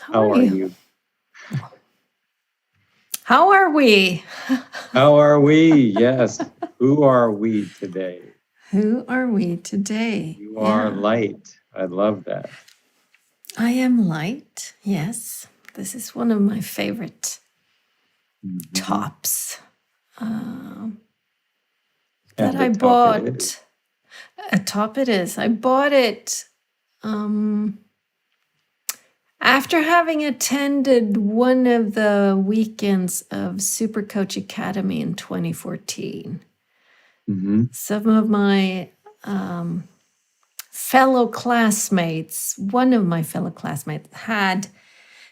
How How are are you? you? How are we? How are we? Yes. Who are we today? Who are we today? You are Yeah, light. I love that. I am light. Yes, this is one of my favorite Mhm. tops um, that And the I top it is. bought. A top it is. I bought it um, after having attended one of the weekends of Super Coach Academy in 2014. Hmm. Some of my fellow classmates, one of my fellow classmates had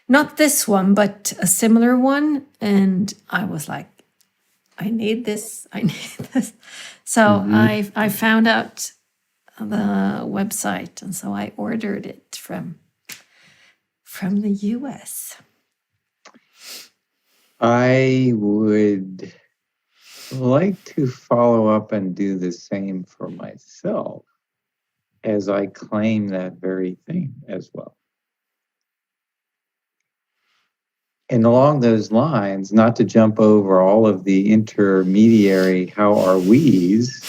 not this one, but a similar one. And I was like, I need this. I need this. So Hmm. I found out the website, and so I ordered it from the US. I would like to follow up and do the same for myself as I claim that very thing as well. And along those lines, not to jump over all of the intermediary how are we's,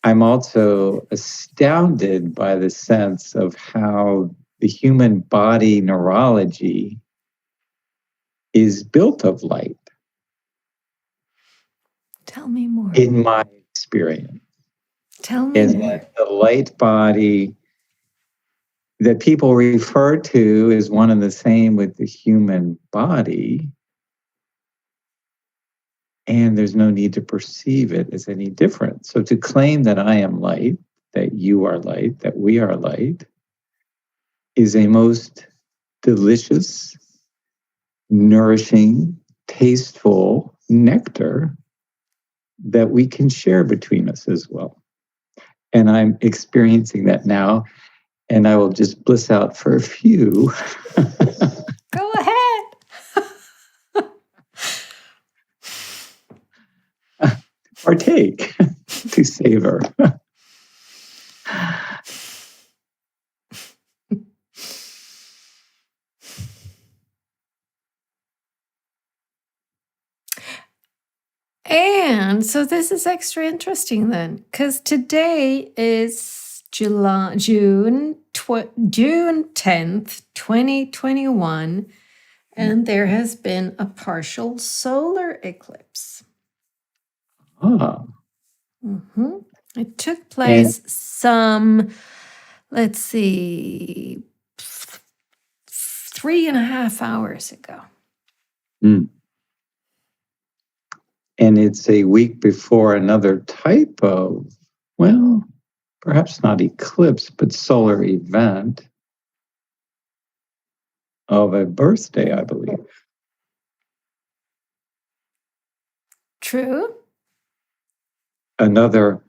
I'm also astounded by the sense of how the human body neurology is built of light, Tell me more. in my experience. Tell me And more. that the light body that people refer to is one and the same with the human body. And there's no need to perceive it as any different. So to claim that I am light, that you are light, that we are light, is a most delicious, nourishing, tasteful nectar that we can share between us as well. And I'm experiencing that now, and I will just bliss out for a few. Go ahead. Partake, to savor. And so this is extra interesting then, because today is June 10th, 2021, and there has been a partial solar eclipse. Ah, It took and place some, let's see, 3.5 hours ago. and it's a week before another type of, well, perhaps not eclipse, but solar event of a birthday, I believe. True. Another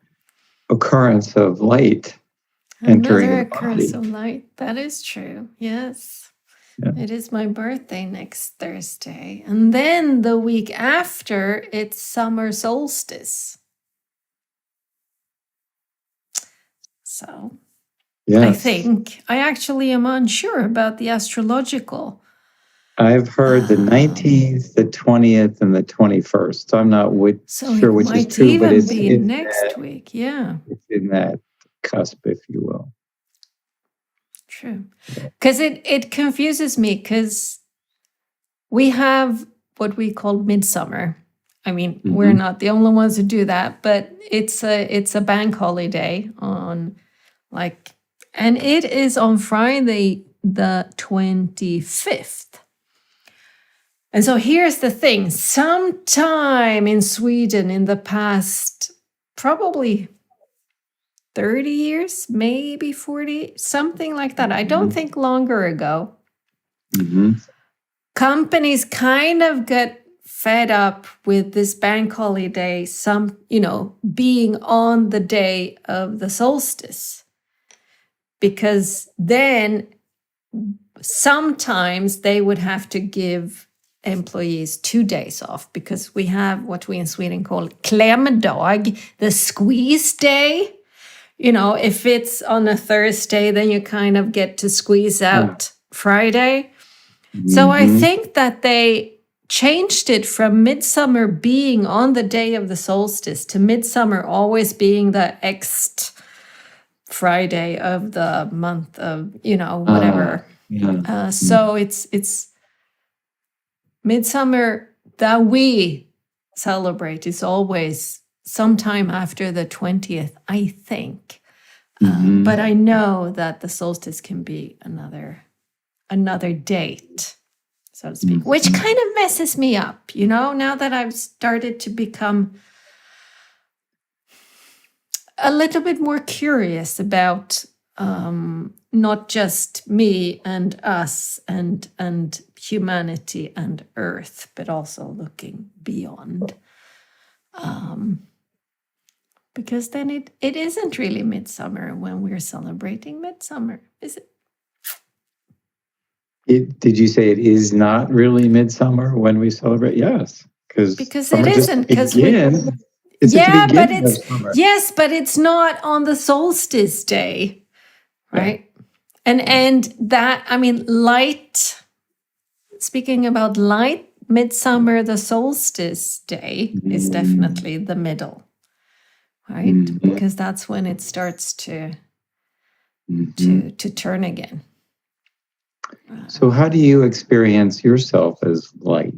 occurrence of light entering Another the occurrence body. of light. That is true. Yes. Yeah. It is my birthday next Thursday. And then the week after, it's summer solstice. So I Yes. think I actually am unsure about the astrological. I've heard the 19th, the 20th, and the 21st. So I'm not So sure it which is might true, but even it's be next week. Yeah, it's in that cusp, if you will. true. Because it confuses me because we have what we call midsummer. I mean, we're Mhm. not the only ones who do that, but it's a bank holiday on like, and it is on Friday the 25th. And so here's the thing, sometime in Sweden in the past probably 30 years, maybe 40, something like that. I don't think longer ago. Mhm. Companies kind of get fed up with this bank holiday, being on the day of the solstice. Because then sometimes they would have to give employees 2 days off because we have what we in Sweden call klämdag, the squeeze day. If it's on a Thursday, then you kind of get to squeeze out Friday. So I think that they changed it from midsummer being on the day of the solstice to midsummer always being the X Friday of the month of, whatever. So it's midsummer that we celebrate is always sometime after the 20th, I think. But I know that the solstice can be another date, so to speak, which kind of messes me up, now that I've started to become a little bit more curious about not just me and us and humanity and Earth, but also looking beyond. Because then it isn't really midsummer when we're celebrating midsummer, is it? Did you say it is not really midsummer when we celebrate? Yes, because it isn't. Because it's yeah, at the beginning of summer. Yes, but it's not on the solstice day, right? Yeah. And that, I mean, light. Speaking about light, midsummer, the solstice day is definitely the middle, right? Because that's when it starts to turn again. So how do you experience yourself as light?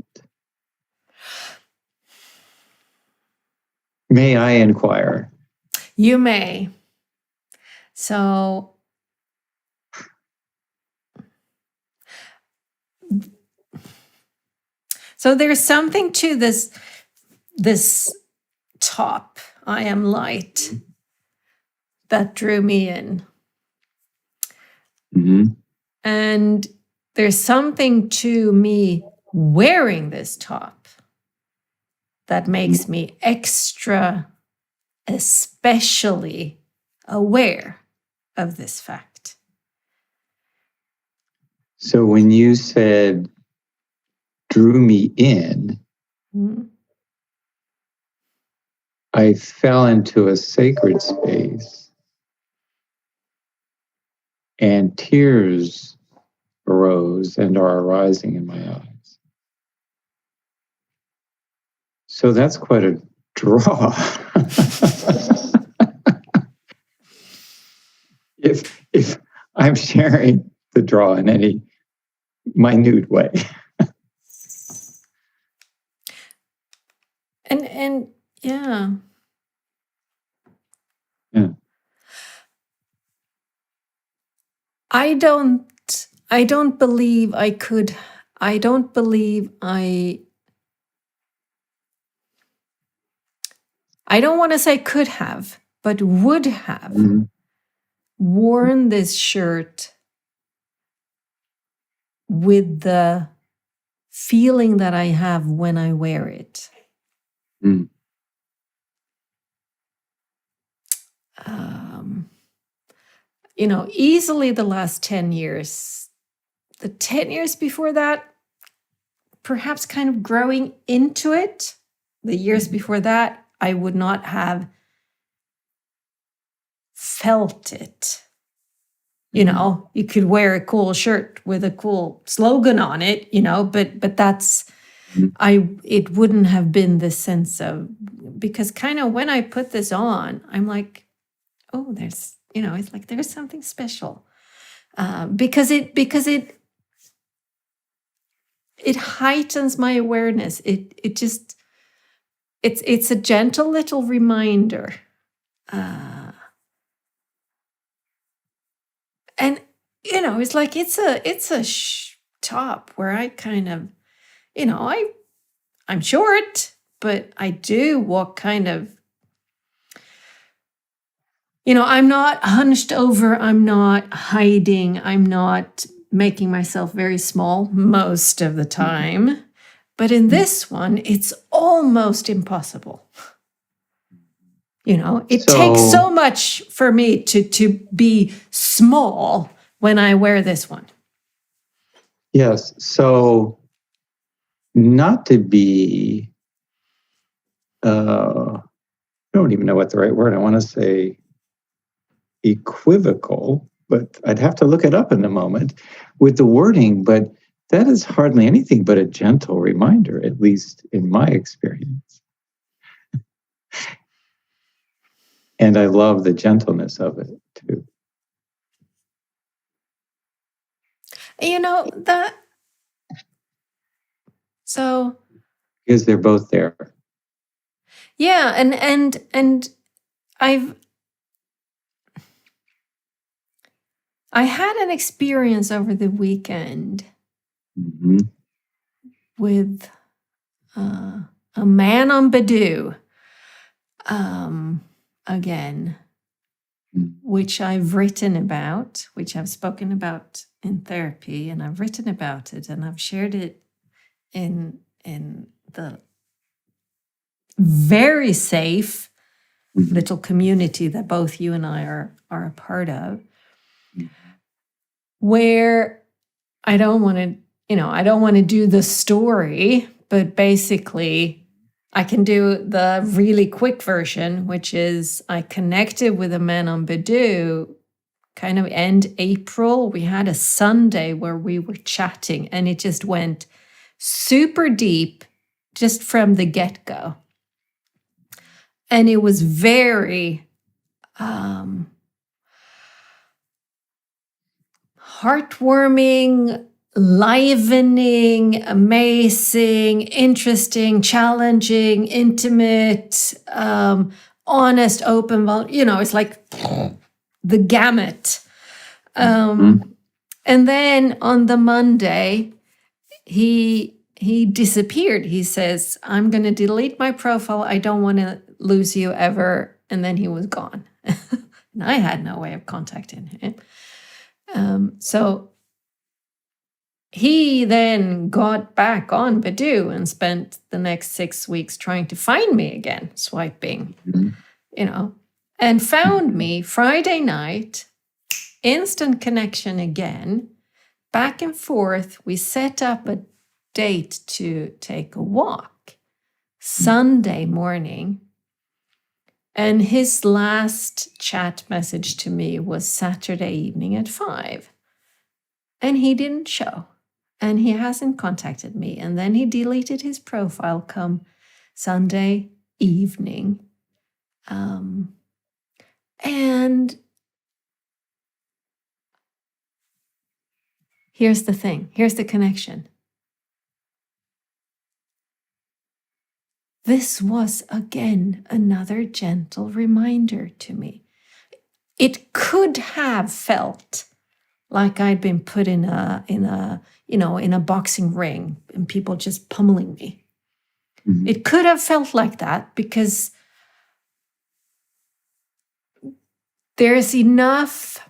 May I inquire? You may. So there's something to this top, I am light, that drew me in. And there's something to me wearing this top that makes me especially aware of this fact. So when you said drew me in, I fell into a sacred space and tears arose and are arising in my eyes. So that's quite a draw. if I'm sharing the draw in any minute way. And yeah. I don't believe I could. I don't believe I don't want to say could have, but would have worn this shirt with the feeling that I have when I wear it. Easily the last 10 years. The 10 years before that, perhaps kind of growing into it. The years before that, I would not have felt it. You could wear a cool shirt with a cool slogan on it, but that's, it wouldn't have been the sense of, because kind of when I put this on, I'm like, oh, there's, it's like there's something special. Because it heightens my awareness. It just, it's a gentle little reminder. And, it's like, it's a top where I kind of, I'm short, but I do walk kind of, I'm not hunched over, I'm not hiding, I'm not making myself very small most of the time. But in this one, it's almost impossible. It takes so much for me to be small when I wear this one. Yes. So not to be, I don't even know what the right word, I want to say equivocal but I'd have to look it up in a moment with the wording. But that is hardly anything but a gentle reminder, at least in my experience. And I love the gentleness of it too. That. So. Because they're both there. Yeah, and I had an experience over the weekend with a man on Badoo, again, which I've written about, which I've spoken about in therapy, and I've written about it, and I've shared it in the very safe little community that both you and I are a part of, where I don't want to do the story, but basically I can do the really quick version, which is I connected with a man on Badoo kind of end April. We had a Sunday where we were chatting, and it just went super deep just from the get-go. And it was very heartwarming, livening, amazing, interesting, challenging, intimate, honest, open. It's like the gamut. And then on the Monday, he disappeared. He says, I'm going to delete my profile. I don't want to lose you ever. And then he was gone. And I had no way of contacting him. So he then got back on Badoo and spent the next 6 weeks trying to find me again, swiping, and found me Friday night, instant connection again, back and forth. We set up a date to take a walk Sunday morning. And his last chat message to me was Saturday evening at 5. And he didn't show. And he hasn't contacted me. And then he deleted his profile come Sunday evening. And here's the thing. Here's the connection. This was, again, another gentle reminder to me. It could have felt like I'd been put in a boxing ring and people just pummeling me. Mm-hmm. It could have felt like that because there's enough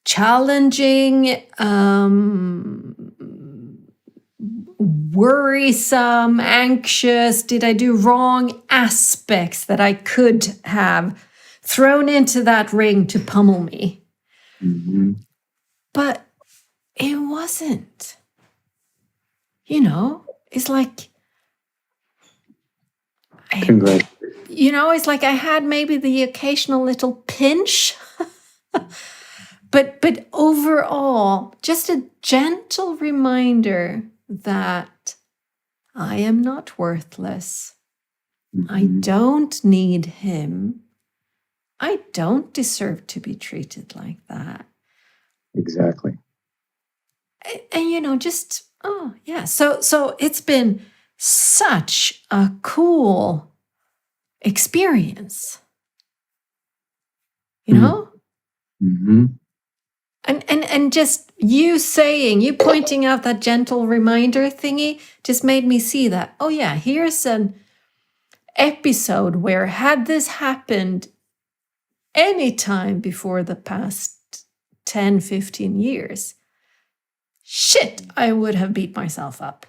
challenging, worrisome, anxious, did I do wrong aspects that I could have thrown into that ring to pummel me. Mm-hmm. But it wasn't. It's like, it's like I had maybe the occasional little pinch, but overall, just a gentle reminder that I am not worthless. Mm-hmm. I don't need him. I don't deserve to be treated like that. Exactly. And So it's been such a cool experience. Mm-hmm. And just you pointing out that gentle reminder thingy just made me see that, oh yeah, here's an episode where had this happened any time before the past 10, 15 years, shit, I would have beat myself up.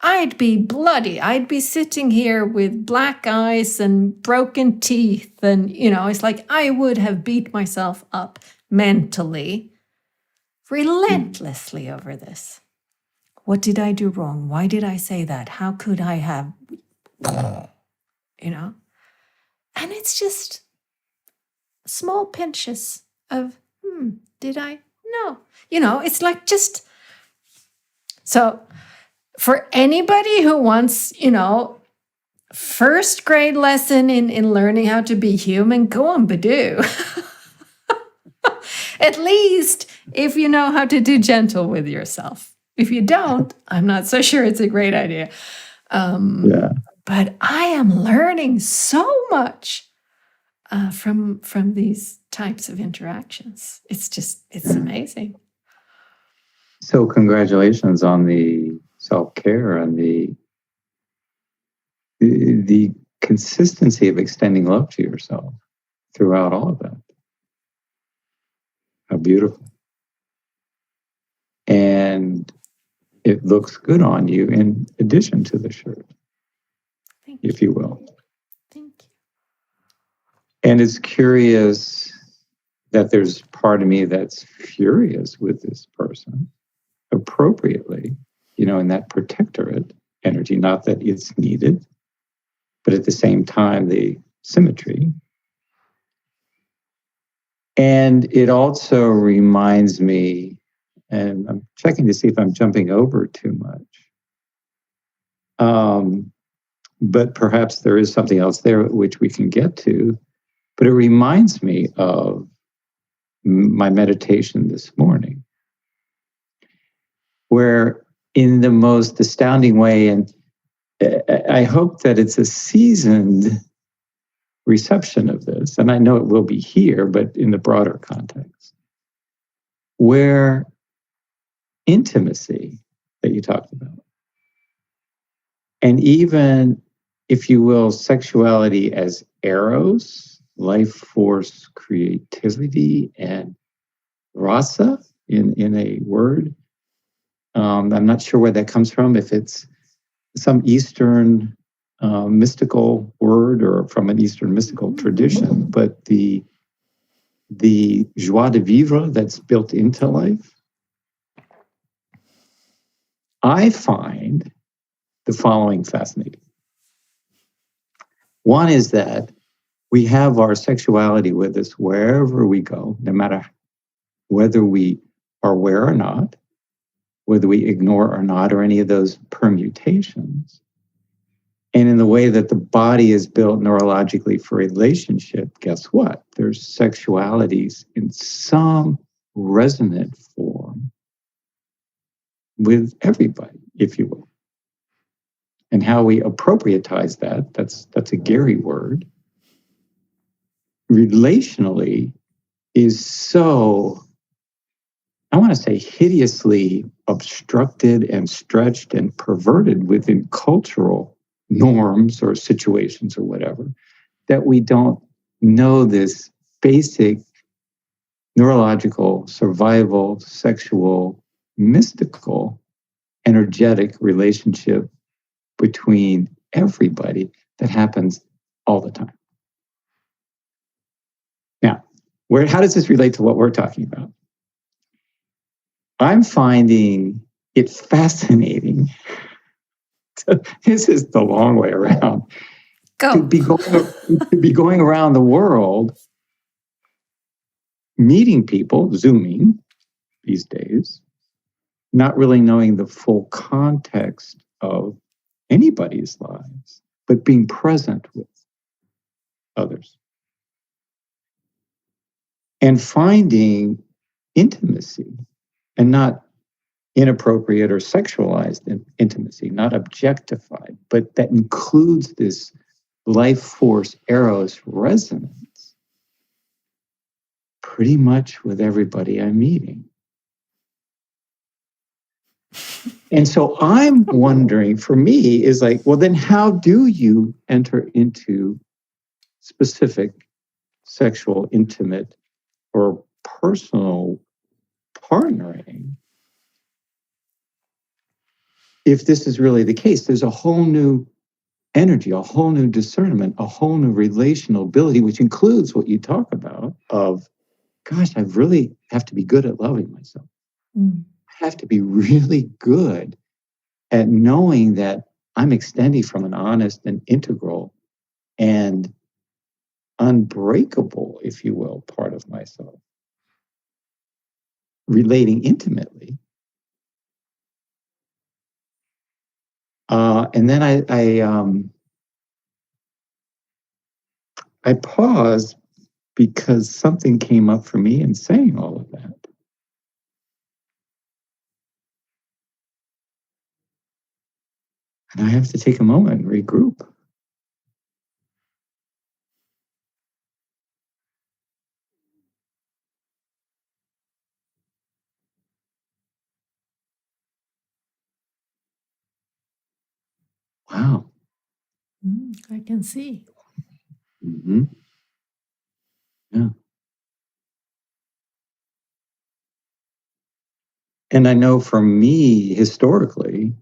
I'd be bloody. I'd be sitting here with black eyes and broken teeth. And, it's like I would have beat myself up mentally, relentlessly over this. What did I do wrong? Why did I say that? How could I have, And it's just small pinches of, did I? No. It's like just, so for anybody who wants, first grade lesson in learning how to be human, go on Badoo. At least if you know how to do gentle with yourself. If you don't, I'm not so sure it's a great idea. Yeah. But I am learning so much from these types of interactions. It's amazing. So congratulations on the self-care and the consistency of extending love to yourself throughout all of that. How beautiful. And it looks good on you in addition to the shirt, if you will. Thank you. And it's curious that there's part of me that's furious with this person appropriately, in that protectorate energy, not that it's needed, but at the same time, the symmetry. And it also reminds me, and I'm checking to see if I'm jumping over too much, but perhaps there is something else there which we can get to, but it reminds me of my meditation this morning, where in the most astounding way, and I hope that it's a seasoned reception of this, and I know it will be here, but in the broader context, where intimacy that you talked about, and even, if you will, sexuality as eros, life force, creativity, and rasa in a word. I'm not sure where that comes from, if it's some Eastern mystical word or from an Eastern mystical tradition, but the joie de vivre that's built into life, I find the following fascinating. One is that we have our sexuality with us wherever we go, no matter whether we are aware or not, whether we ignore or not, or any of those permutations. And in the way that the body is built neurologically for relationship, guess what? There's sexualities in some resonant form with everybody, if you will. And how we appropriatize that, that's a Gary word, relationally is so, I want to say, hideously obstructed and stretched and perverted within cultural norms or situations or whatever, that we don't know this basic neurological, survival, sexual, mystical, energetic relationship between everybody that happens all the time. Now, how does this relate to what we're talking about? I'm finding it fascinating. This is the long way around. To be going around the world, meeting people, Zooming these days, not really knowing the full context of anybody's lives, but being present with others. And finding intimacy, and not inappropriate or sexualized intimacy, not objectified, but that includes this life force eros resonance pretty much with everybody I'm meeting. And so I'm wondering, for me, is like, well, then how do you enter into specific sexual, intimate, or personal partnering if this is really the case? There's a whole new energy, a whole new discernment, a whole new relational ability, which includes what you talk about of, gosh, I really have to be good at loving myself. I have to be really good at knowing that I'm extending from an honest and integral and unbreakable, if you will, part of myself, relating intimately. And then I paused because something came up for me in saying all of that. And I have to take a moment and regroup. Wow. I can see. Mm-hmm. Yeah. And I know for me, historically,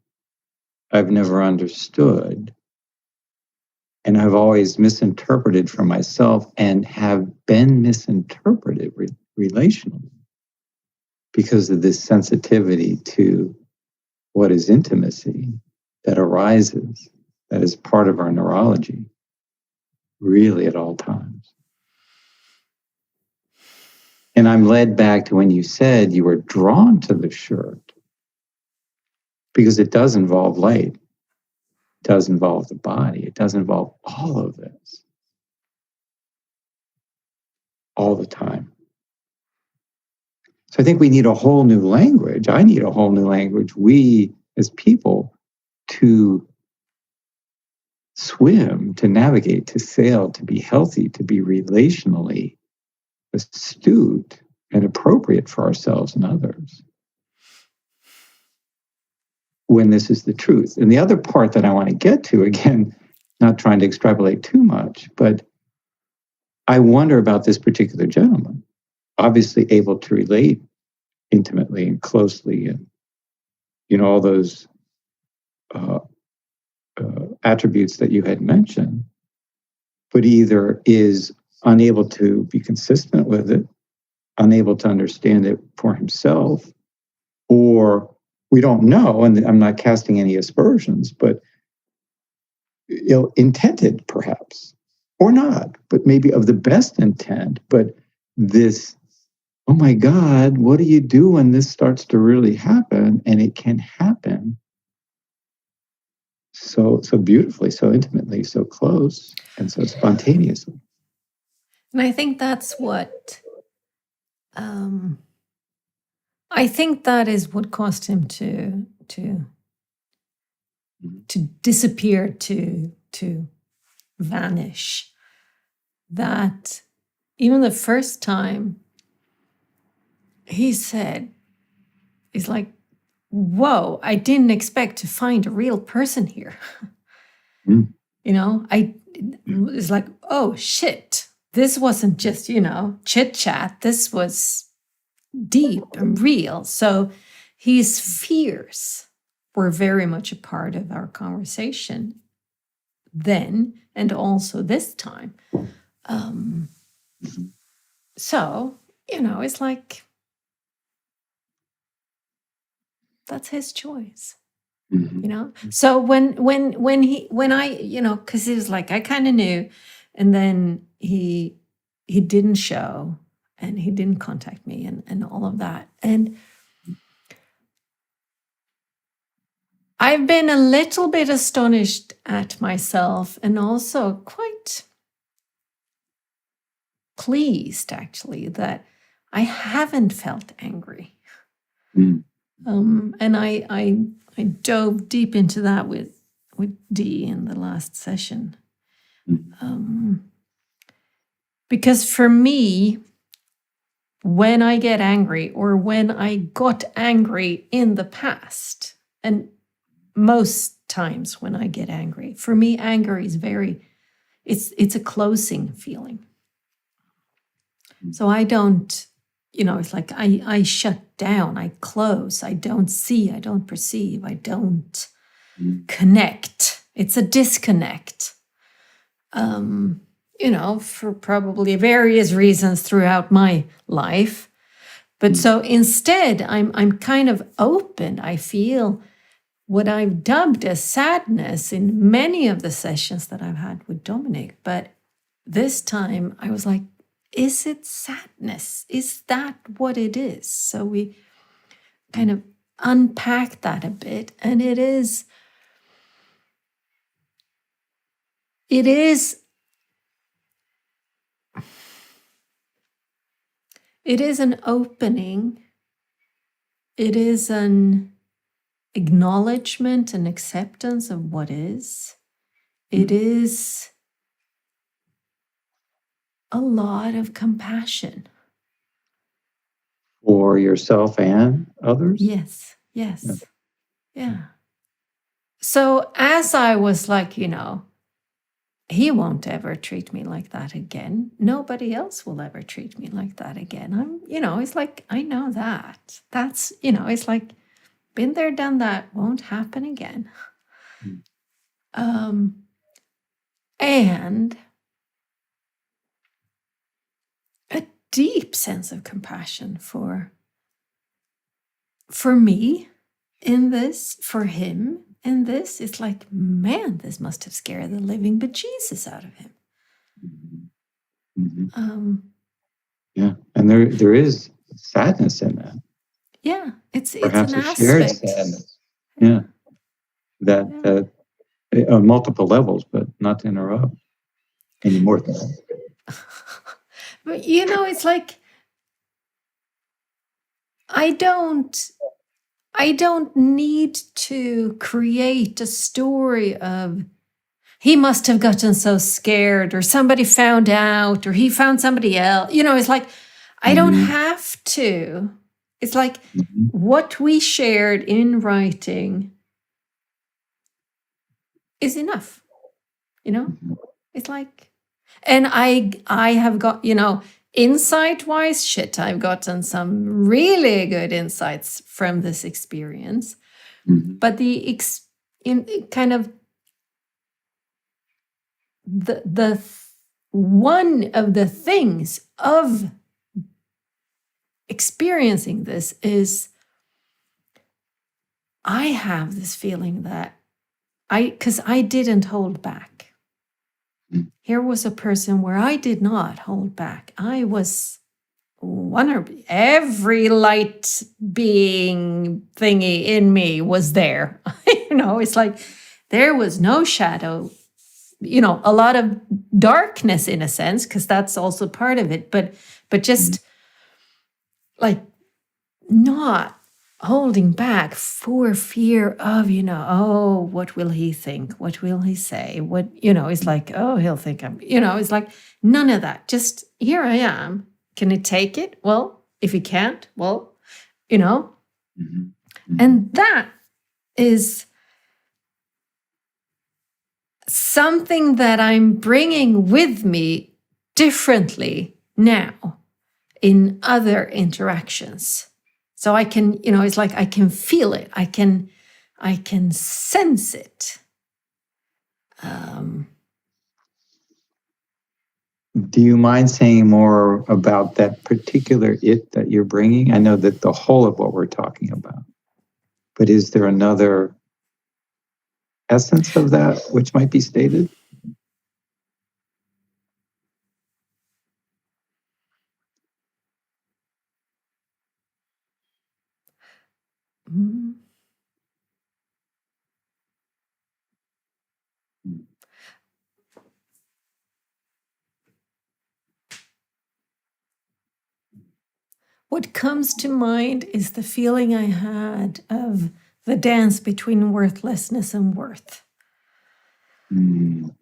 I've never understood, and I've always misinterpreted for myself and have been misinterpreted relationally because of this sensitivity to what is intimacy that arises, that is part of our neurology, really at all times. And I'm led back to when you said you were drawn to the shirt because it does involve light, it does involve the body, it does involve all of this all the time. So I think we need a whole new language. I need a whole new language, we as people, to swim, to navigate, to sail, to be healthy, to be relationally astute and appropriate for ourselves and others when this is the truth. And the other part that I want to get to, again, not trying to extrapolate too much, but I wonder about this particular gentleman, obviously able to relate intimately and closely, and all those attributes that you had mentioned, but either is unable to be consistent with it, unable to understand it for himself, or we don't know, and I'm not casting any aspersions, but intended perhaps, or not, but maybe of the best intent, but this, oh my God, what do you do when this starts to really happen? And it can happen so beautifully, so intimately, so close, and so spontaneously. And I think that's what I think that is what caused him to disappear, to vanish. That even the first time he said, it's like, whoa, I didn't expect to find a real person here. It's like, oh shit, this wasn't just, chit chat. This was deep and real. So his fears were very much a part of our conversation then and also this time. So, it's like, that's his choice. So when I because it was like I kind of knew, and then he didn't show, and he didn't contact me, and all of that, and I've been a little bit astonished at myself, and also quite pleased actually that I haven't felt angry. And I dove deep into that with Dee in the last session. Because for me, when I get angry, or when I got angry in the past, and most times when I get angry, for me, anger is it's a closing feeling. So I don't, it's like I shut down, I close, I don't see, I don't perceive, I don't connect. It's a disconnect. For probably various reasons throughout my life. But so instead, I'm kind of open. I feel what I've dubbed as sadness in many of the sessions that I've had with Dominic. But this time I was like, is it sadness? Is that what it is? So we kind of unpacked that a bit, and it is an opening. It is an acknowledgement and acceptance of what is. It is a lot of compassion. For yourself and others? Yes. Yeah. So as I was like, he won't ever treat me like that again. Nobody else will ever treat me like that again. It's like, I know that. That's, it's like, been there, done that, won't happen again. And a deep sense of compassion for me in this, for him in this. It's like, man, this must have scared the living bejesus out of him. Yeah, and there is sadness in that. Yeah, it's Perhaps an a shared aspect. sadness. Yeah, that on multiple levels, but not to interrupt any more than that. But it's like, I don't need to create a story of he must have gotten so scared, or somebody found out, or he found somebody else. It's like, I don't have to. It's like what we shared in writing is enough. It's like, and I have got, insight-wise, shit, I've gotten some really good insights from this experience. But kind of the one of the things of experiencing this is I have this feeling that because I didn't hold back. Here was a person where I did not hold back. I was every light being thingy in me was there. It's like there was no shadow, a lot of darkness in a sense, because that's also part of it, but just like not holding back for fear of, oh, what will he think? What will he say? What, it's like, oh, he'll think I'm, it's like none of that. Just here I am. Can he take it? Well, if he can't, well, and that is something that I'm bringing with me differently now in other interactions. So I can, it's like I can feel it. I can sense it. Do you mind saying more about that particular it that you're bringing? I know that the whole of what we're talking about, but is there another essence of that which might be stated? What comes to mind is the feeling I had of the dance between worthlessness and worth.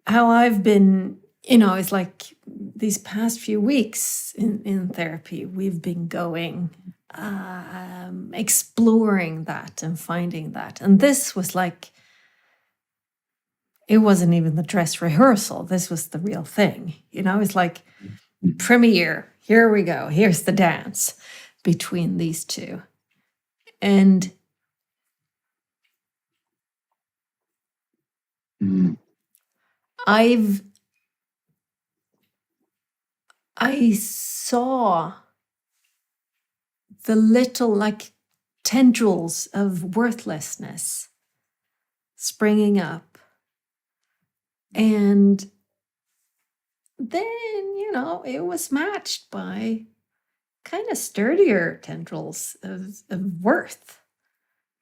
How I've been, it's like these past few weeks in therapy, we've been going, exploring that and finding that. And this was like, it wasn't even the dress rehearsal. This was the real thing. It's like premiere. Here we go. Here's the dance between these two. And I saw the little like tendrils of worthlessness springing up, and then, it was matched by kind of sturdier tendrils of worth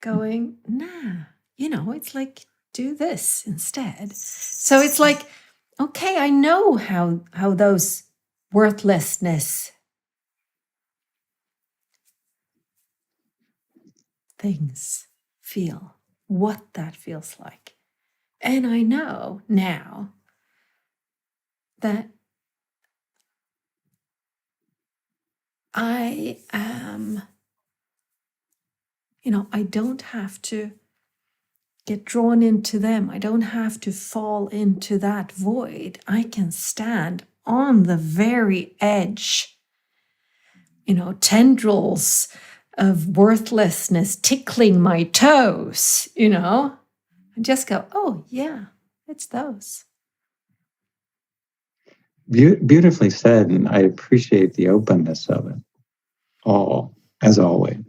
going, nah, it's like, do this instead. So it's like, okay, I know how those worthlessness things feel, what that feels like. And I know now that I am, I don't have to get drawn into them. I don't have to fall into that void. I can stand on the very edge, tendrils of worthlessness tickling my toes, and just go, oh, yeah, it's those. Beautifully said, and I appreciate the openness of it all, as always.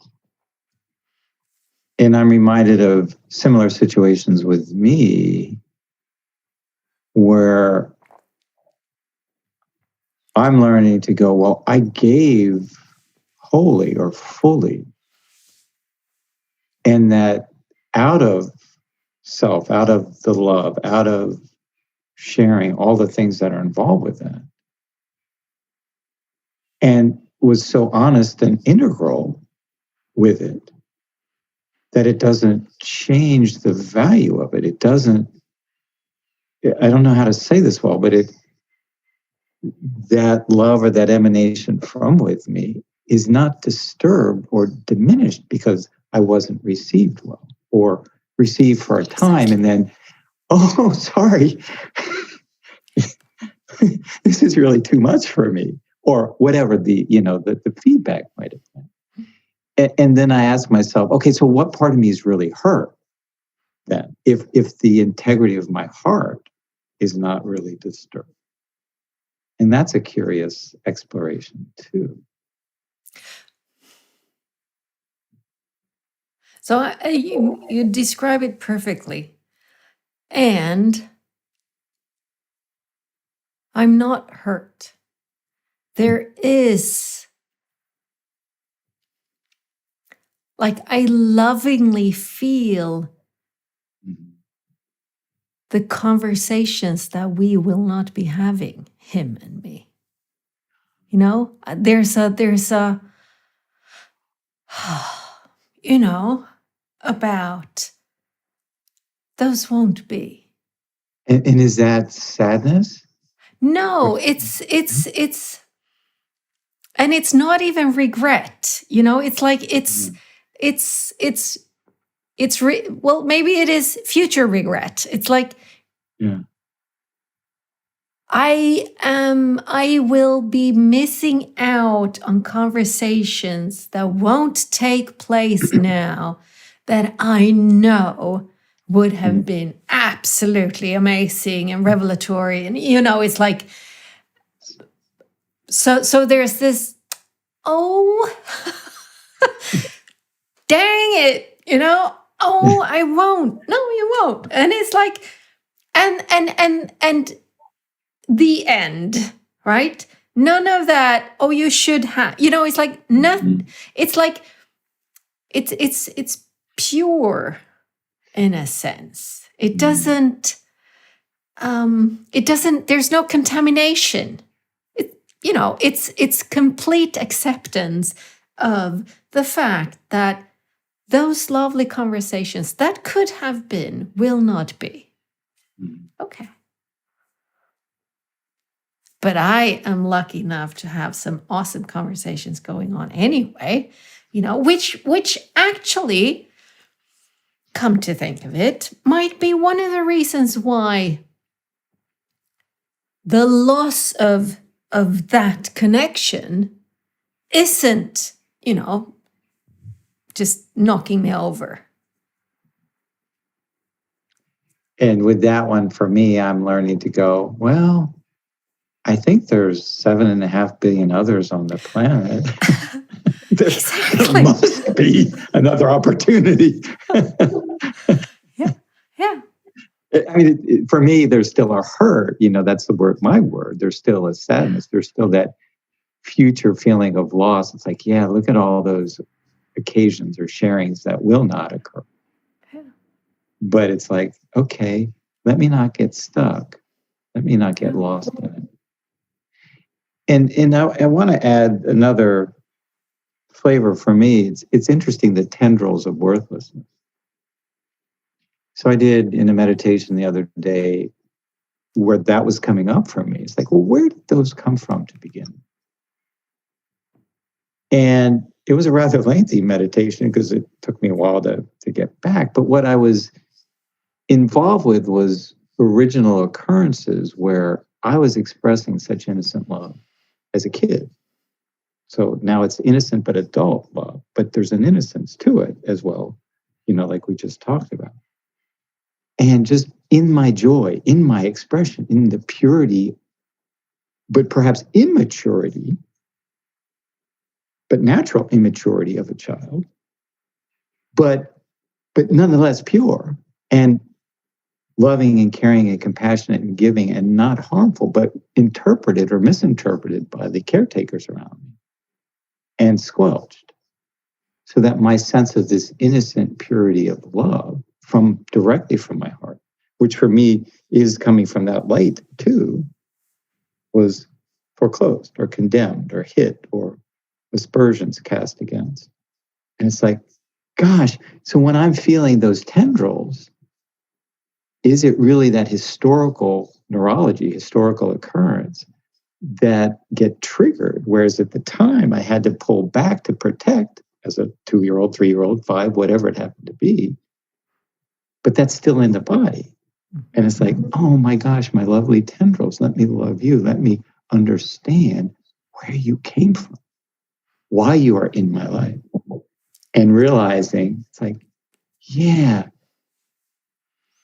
And I'm reminded of similar situations with me where I'm learning to go, well, I gave wholly or fully, and that out of self, out of the love, out of sharing all the things that are involved with that, and was so honest and integral with it that it doesn't change the value of it. It doesn't, I don't know how to say this well, but that love or that emanation from with me is not disturbed or diminished because I wasn't received well or received for a time and then, oh, sorry, this is really too much for me, or whatever the feedback might have been. And then I ask myself, okay, so what part of me is really hurt then if the integrity of my heart is not really disturbed? And that's a curious exploration too. So you describe it perfectly. And I'm not hurt. There is, like, I lovingly feel the conversations that we will not be having, him and me. There's a about those won't be. And is that sadness? No, it's and it's not even regret. It's like well, maybe it is future regret. It's like, yeah, I will be missing out on conversations that won't take place now that I know would have been absolutely amazing and revelatory. And, it's like, so there's this, oh, dang it, oh, I won't. No, you won't. And it's like, and the end, right? None of that, oh, you should have, it's like nothing. It's like, it's pure in a sense. It doesn't, there's no contamination. It's complete acceptance of the fact that those lovely conversations that could have been will not be. Okay. But I am lucky enough to have some awesome conversations going on anyway, which actually, come to think of it, might be one of the reasons why the loss of that connection isn't, just knocking me over. And with that one, for me, I'm learning to go, well, I think there's 7.5 billion others on the planet. There must be another opportunity. Yeah. I mean, for me, there's still a hurt. That's the word, my word. There's still a sadness. There's still that future feeling of loss. It's like, yeah, look at all those occasions or sharings that will not occur. Yeah. But it's like, okay, let me not get stuck. Let me not get lost in it. And I want to add another flavor for me. It's interesting, the tendrils of worthlessness. So I did in a meditation the other day where that was coming up for me. It's like, well, where did those come from to begin? And it was a rather lengthy meditation because it took me a while to get back. But what I was involved with was original occurrences where I was expressing such innocent love as a kid. So now it's innocent but adult love, but there's an innocence to it as well, like we just talked about. And just in my joy, in my expression, in the purity, but perhaps immaturity, but natural immaturity of a child, but nonetheless pure and loving and caring and compassionate and giving and not harmful, but interpreted or misinterpreted by the caretakers around me and squelched. So that my sense of this innocent purity of love directly from my heart, which for me is coming from that light too, was foreclosed or condemned or hit or aspersions cast against. And it's like, gosh, so when I'm feeling those tendrils, is it really that historical neurology, historical occurrence that get triggered? Whereas at the time I had to pull back to protect as a 2-year-old, 3-year-old, 5, whatever it happened to be. But that's still in the body. And it's like, oh my gosh, my lovely tendrils, let me love you. Let me understand where you came from, why you are in my life. And realizing it's like, yeah,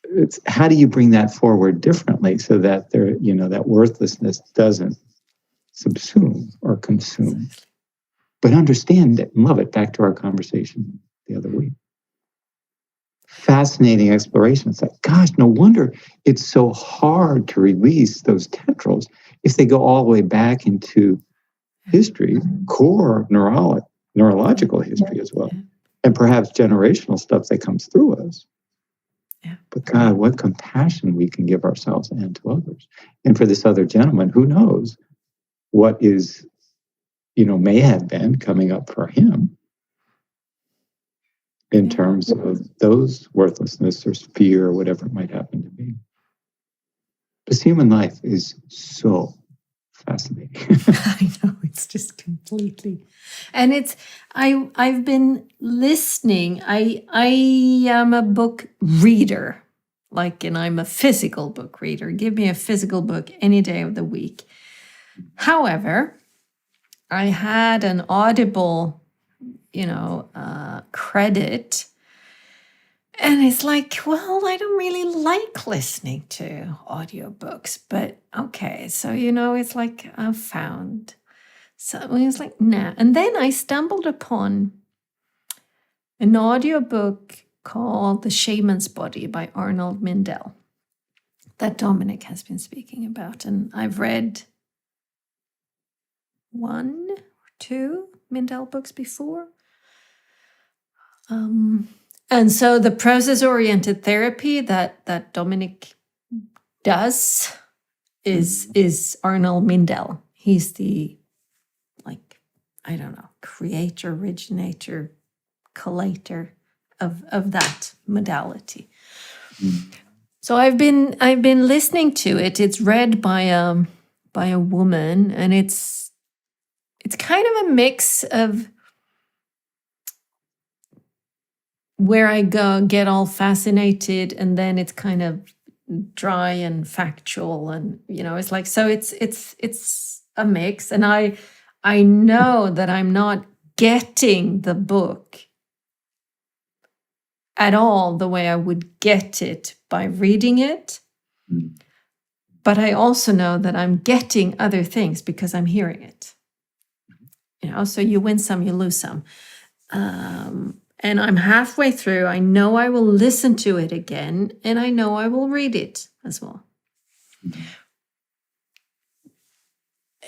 it's how do you bring that forward differently so that that worthlessness doesn't subsume or consume, but understand it and love it. Back to our conversation the other week. Fascinating exploration. It's like, gosh, no wonder it's so hard to release those tendrils if they go all the way back into history, core neurological history as well, and perhaps generational stuff that comes through us. Yeah. But God, what compassion we can give ourselves and to others. And for this other gentleman, who knows what is, may have been coming up for him in terms of those worthlessness or fear or whatever it might happen to be. Because human life is so fascinating. I know, it's just completely. And I've been listening. I am a book reader, and I'm a physical book reader. Give me a physical book any day of the week. However, I had an Audible, credit. And it's like, well, I don't really like listening to audiobooks, but okay. So, it's like I found. So it was like, nah. And then I stumbled upon an audiobook called The Shaman's Body by Arnold Mindell that Dominic has been speaking about. And I've read 1 or 2 Mindell books before. And so the process-oriented therapy that Dominic does is Arnold Mindell. He's the, creator, originator, collator of that modality. So I've been listening to it. It's read by a woman, and it's kind of a mix of where I get all fascinated, and then it's kind of dry and factual, and it's like, so it's a mix. And I know that I'm not getting the book at all the way I would get it by reading it. But I also know that I'm getting other things because I'm hearing it. So you win some, you lose some. and I'm halfway through. I know I will listen to it again, and I know I will read it as well.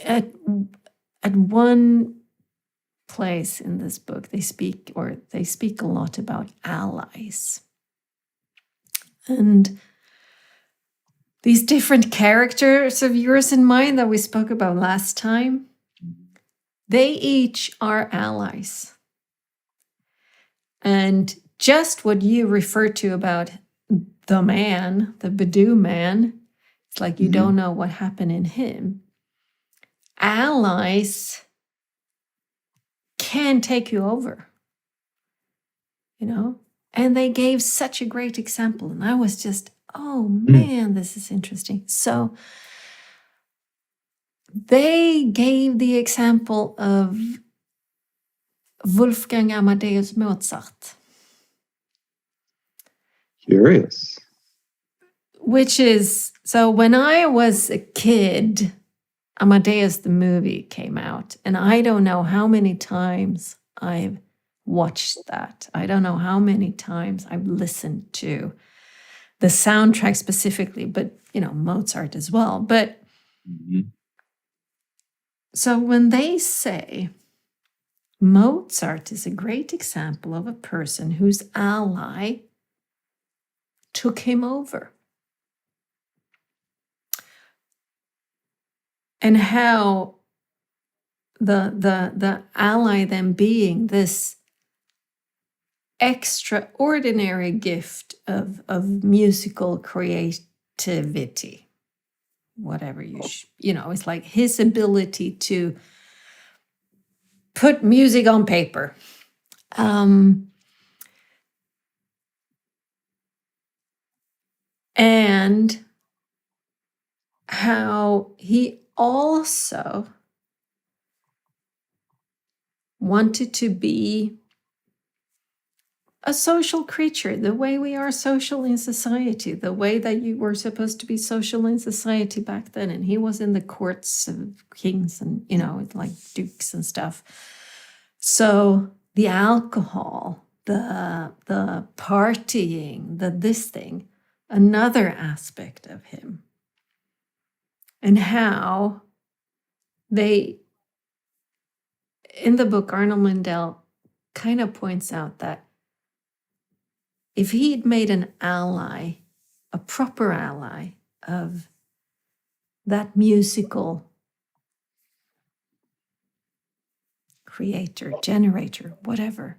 At one place in this book, they speak a lot about allies. And these different characters of yours and mine that we spoke about last time, they each are allies. And just what you referred to about the man, the Badoo man, it's like you don't know what happened in him. Allies can take you over, you know? And they gave such a great example. And I was just, oh man, this is interesting. So they gave the example of Wolfgang Amadeus Mozart. Curious. Which is, so when I was a kid, Amadeus the movie came out, and I don't know how many times I've watched that. I don't know how many times I've listened to the soundtrack specifically, but Mozart as well. But so when they say Mozart is a great example of a person whose ally took him over, and how the ally then being this extraordinary gift of musical creativity, whatever it's like his ability to put music on paper. And how he also wanted to be a social creature, the way we are social in society, the way that you were supposed to be social in society back then. And he was in the courts of kings and, like dukes and stuff. So the alcohol, the partying, this thing, another aspect of him. And how they, in the book, Arnold Mindell kind of points out that if he'd made an ally, a proper ally of that musical creator, generator, whatever,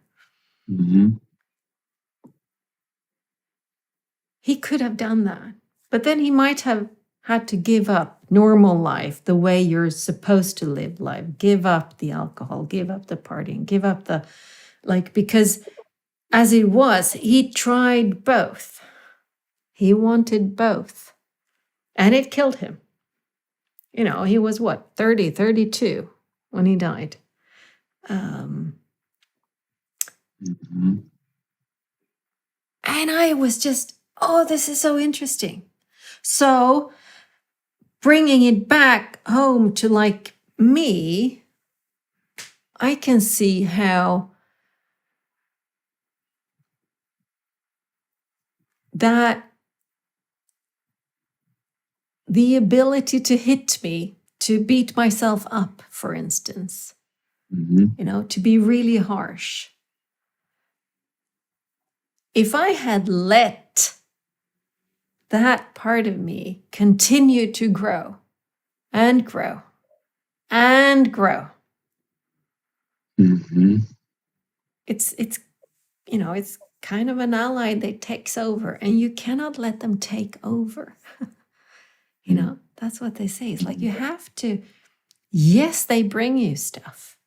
he could have done that. But then he might have had to give up normal life, the way you're supposed to live life, give up the alcohol, give up the partying, give up the, because as it was, he tried both. He wanted both. And it killed him. He was 30, 32 when he died. And I was just, this is so interesting. So bringing it back home to me, I can see how that the ability to hit me, to beat myself up, for instance, to be really harsh. If I had let that part of me continue to grow and grow and grow, it's kind of an ally that takes over, and you cannot let them take over. That's what they say. It's like you have to, yes, they bring you stuff,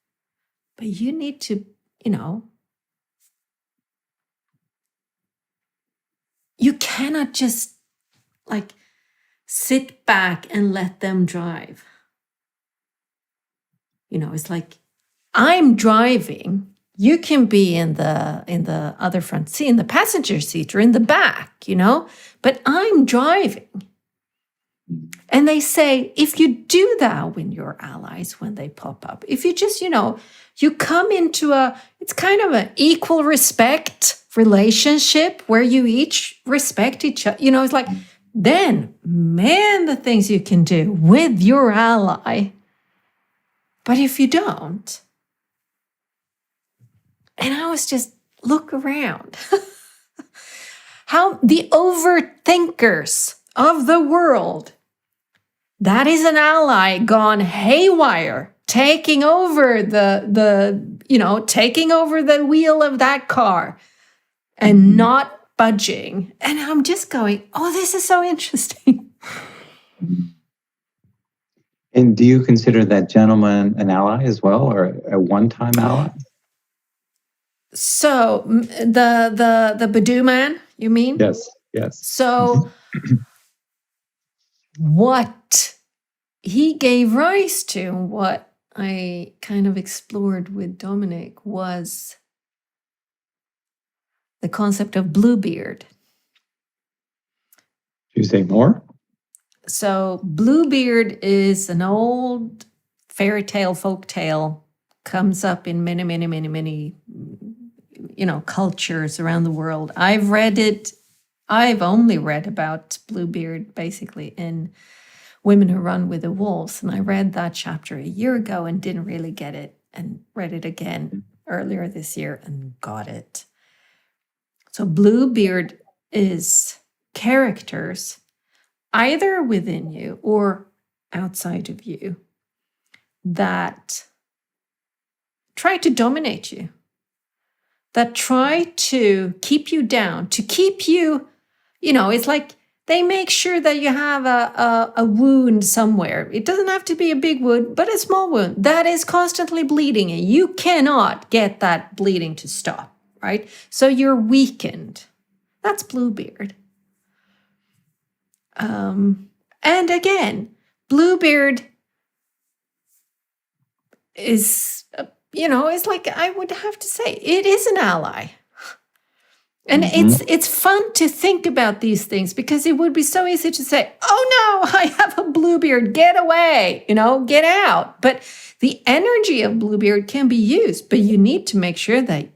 but you need to, you cannot just sit back and let them drive. It's like I'm driving. You can be in the other front seat, in the passenger seat, or in the back, but I'm driving. And they say, if you do that with your allies when they pop up, if you just, you come into it's kind of an equal respect relationship where you each respect each other. It's like, then, man, the things you can do with your ally. But if you don't, and I was just, look around. How the overthinkers of the world, that is an ally gone haywire, taking over taking over the wheel of that car and not budging. And I'm just going, oh, this is so interesting. And do you consider that gentleman an ally as well, or a one-time ally? So the Badoo man, you mean? Yes. So what he gave rise to, what I kind of explored with Dominic, was the concept of Bluebeard. You say more? So Bluebeard is an old fairy tale, folk tale, comes up in many, many, many, many, cultures around the world. I've read it. I've only read about Bluebeard basically in Women Who Run with the Wolves. And I read that chapter a year ago and didn't really get it, and read it again earlier this year and got it. So Bluebeard is characters either within you or outside of you that try to dominate you, that try to keep you down, to keep you, it's like they make sure that you have a wound somewhere. It doesn't have to be a big wound, but a small wound that is constantly bleeding, and you cannot get that bleeding to stop, right? So you're weakened. That's Bluebeard. And again, Bluebeard is, it's like, I would have to say, it is an ally. And it's fun to think about these things, because it would be so easy to say, oh no, I have a Bluebeard, get away, get out. But the energy of Bluebeard can be used, but you need to make sure that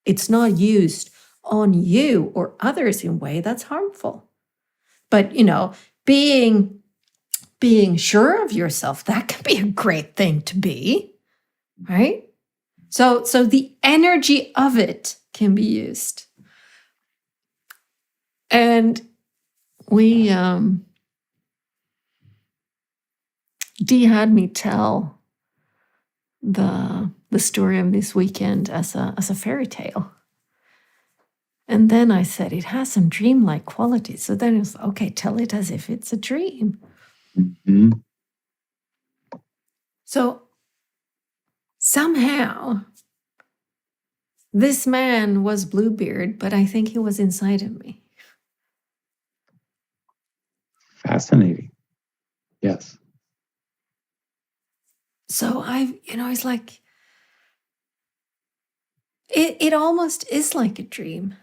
it's not used on you or others in a way that's harmful. But, being sure of yourself, that can be a great thing to be, right? So the energy of it can be used. And we, Dee had me tell the story of this weekend as a fairy tale. And then I said, it has some dreamlike qualities. So then it was, okay, tell it as if it's a dream. Mm-hmm. So somehow this man was Bluebeard, but I think he was inside of me. Fascinating. Yes. So it's like, it almost is like a dream.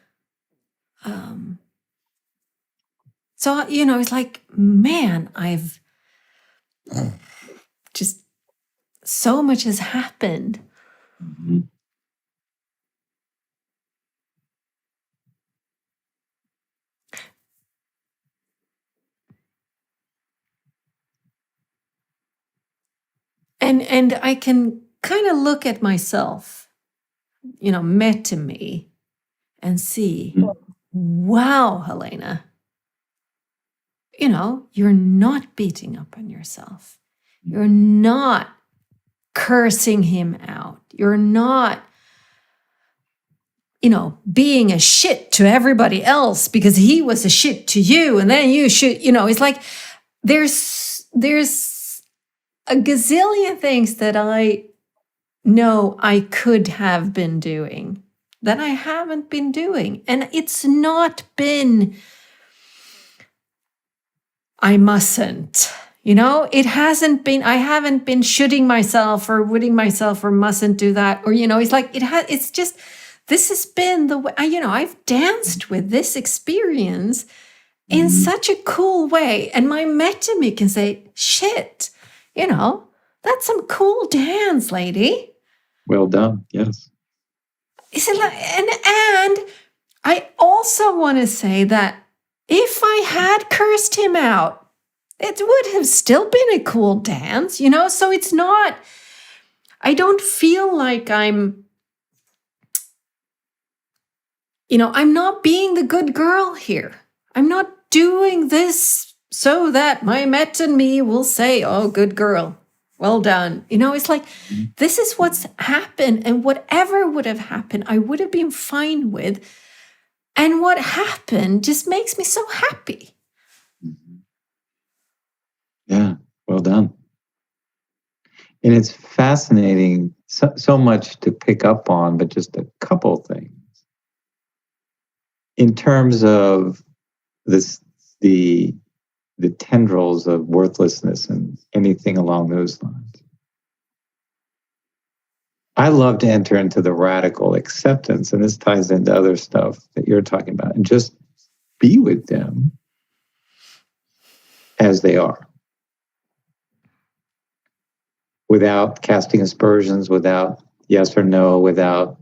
So, it's like, man, I've just, so much has happened. Mm-hmm. And I can kind of look at myself, meta me, and see, wow, Helena, you're not beating up on yourself. You're not cursing him out. You're not, being a shit to everybody else because he was a shit to you. And then you should, it's like there's a gazillion things that I know I could have been doing that I haven't been doing. And it's not been, I mustn't, it hasn't been, I haven't been shooting myself or woulding myself or mustn't do that. Or, it's like, it's just, this has been the way, I've danced with this experience in such a cool way. And my meta me can say, shit, that's some cool dance, lady. Well done. Yes. Is it like, and I also want to say that if I had cursed him out, it would have still been a cool dance, you know? So it's not, I don't feel like I'm not being the good girl here. I'm not doing this so that my Met and me will say, oh, good girl. Well done. It's like, this is what's happened. And whatever would have happened, I would have been fine with. And what happened just makes me so happy. Yeah. Well done. And it's fascinating, so much to pick up on, but just a couple things. In terms of this, the tendrils of worthlessness and anything along those lines. I love to enter into the radical acceptance, and this ties into other stuff that you're talking about, and just be with them as they are, without casting aspersions, without yes or no, without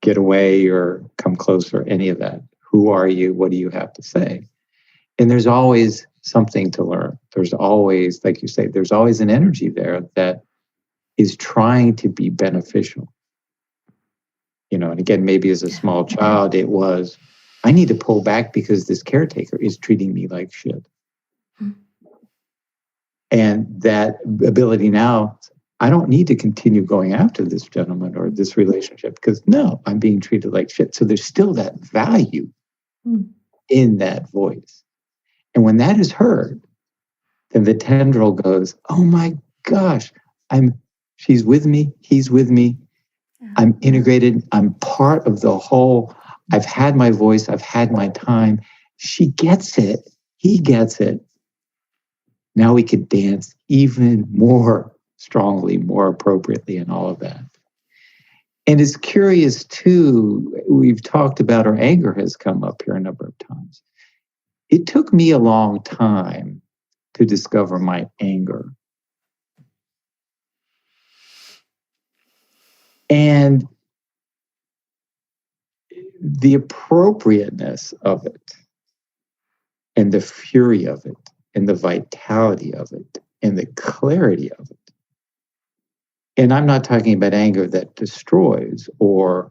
get away or come closer, any of that. Who are you? What do you have to say? And there's always something to learn. There's always, like you say, there's always an energy there that is trying to be beneficial. And again, maybe as a small child, it was, I need to pull back because this caretaker is treating me like shit. And that ability now, I don't need to continue going after this gentleman or this relationship because no, I'm being treated like shit. So there's still that value in that voice. And when that is heard, then the tendril goes, oh my gosh, she's with me, he's with me. I'm integrated. I'm part of the whole. I've had my voice. I've had my time. She gets it. He gets it. Now we could dance even more strongly, more appropriately, and all of that. And it's curious, too, we've talked about our anger has come up here a number of times. It took me a long time to discover my anger. And the appropriateness of it, and the fury of it, and the vitality of it, and the clarity of it. And I'm not talking about anger that destroys or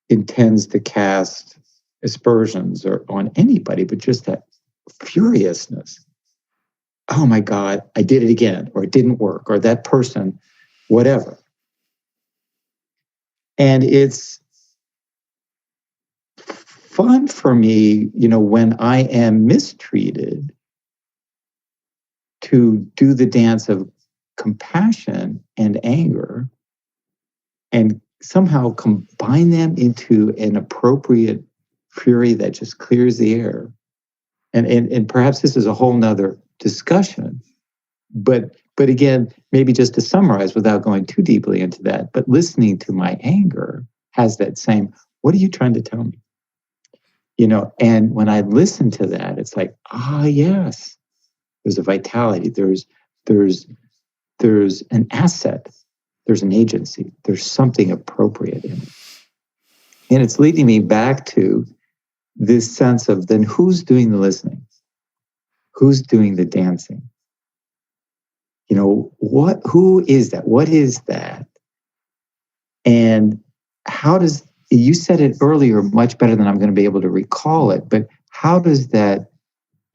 intends to cast aspersions or on anybody, but just that furiousness. Oh my God, I did it again, or it didn't work, or that person, whatever. And it's fun for me, when I am mistreated, to do the dance of compassion and anger and somehow combine them into an appropriate fury that just clears the air. And perhaps this is a whole nother discussion, but again, maybe just to summarize without going too deeply into that, but listening to my anger has that same, what are you trying to tell me? And when I listen to that, it's like, yes, there's a vitality, there's an asset, there's an agency, there's something appropriate in it. And it's leading me back to this sense of then who's doing the listening? Who's doing the dancing? Who is that? What is that? And you said it earlier much better than I'm going to be able to recall it, but how does that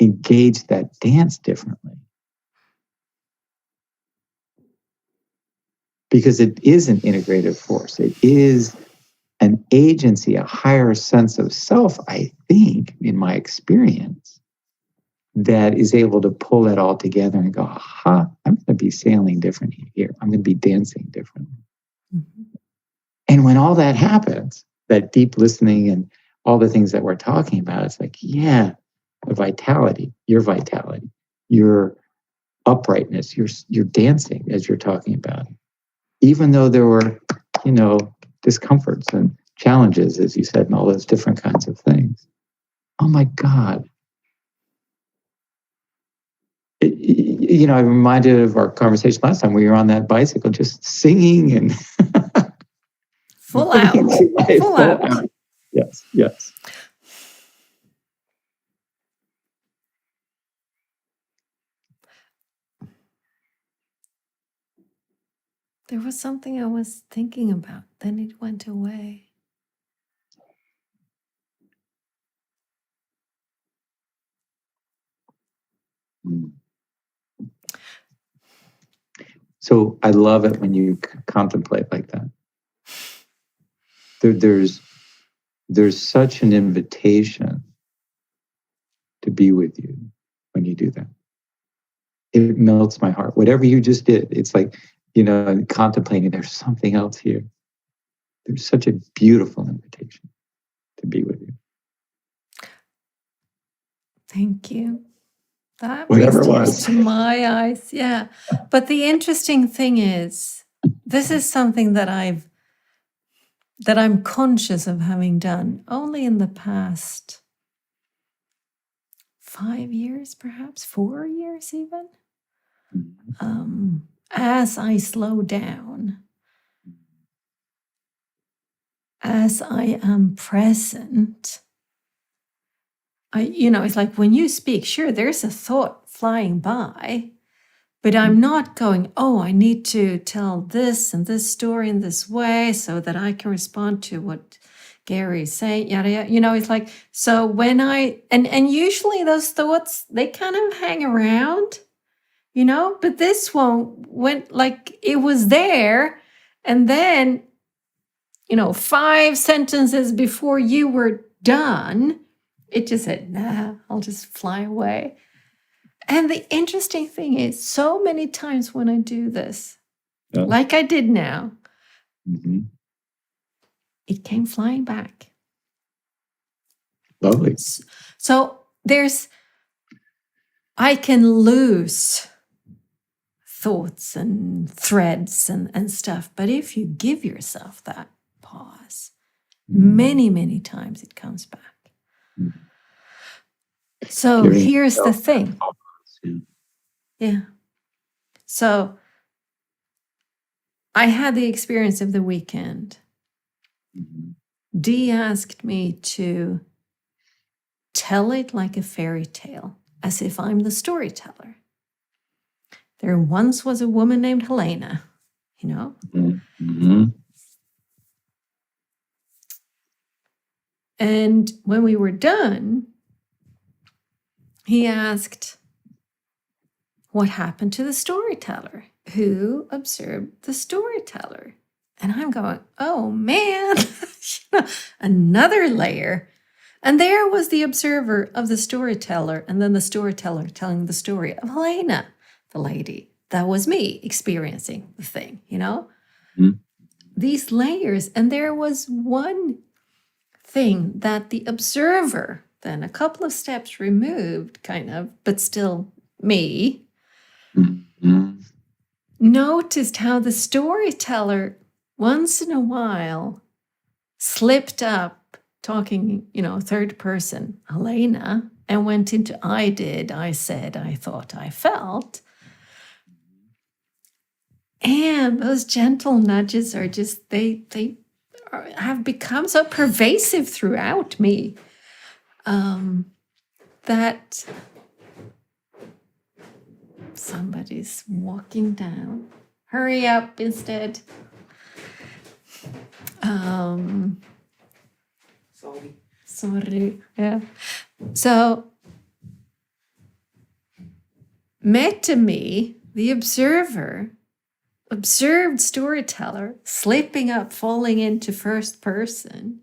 engage that dance differently? Because it is an integrative force. It is an agency, a higher sense of self, I think, in my experience, that is able to pull that all together and go, aha, I'm going to be sailing differently here. I'm going to be dancing differently. Mm-hmm. And when all that happens, that deep listening and all the things that we're talking about, it's like, the vitality, your uprightness, your dancing as you're talking about. Even though there were, discomforts and challenges, as you said, and all those different kinds of things. Oh my God. I'm reminded of our conversation last time. We were on that bicycle just singing and Full out. Full out. Yes, yes. There was something I was thinking about, then it went away. So I love it when you contemplate like that. There's such an invitation to be with you when you do that. It melts my heart. Whatever you just did, it's like, contemplating, there's something else here. There's such a beautiful invitation to be with you. Thank you. That Whatever it brings was. tears to my eyes. Yeah. But the interesting thing is, this is something that I'm conscious of having done only in the past 5 years, perhaps 4 years even. As I slow down, as I am present, it's like when you speak, sure, there's a thought flying by, but I'm not going, oh, I need to tell this and this story in this way so that I can respond to what Gary's saying, yada, yada. It's like, so when and usually those thoughts, they kind of hang around, but this one went like it was there. And then, 5 sentences before you were done, it just said, nah, I'll just fly away. And the interesting thing is, so many times when I do this, like I did now, it came flying back. Lovely. So I can lose thoughts and threads and stuff. But if you give yourself that pause, many, many times it comes back. So here's the thing. Yeah. So I had the experience of the weekend. Dee asked me to tell it like a fairy tale, as if I'm the storyteller. There once was a woman named Helena, And when we were done, he asked, what happened to the storyteller? Who observed the storyteller? And I'm going, oh man, another layer. And there was the observer of the storyteller, and then the storyteller telling the story of Helena, the lady. That was me experiencing the thing, These layers. And there was one thing that the observer, then a couple of steps removed, kind of, but still me, noticed how the storyteller once in a while slipped up talking, third person, Helena, and went into I did, I said, I thought, I felt. And those gentle nudges are just, they have become so pervasive throughout me that somebody's walking down. Hurry up instead. Sorry. Yeah. So, to me, the observer, observed storyteller slipping up, falling into first person,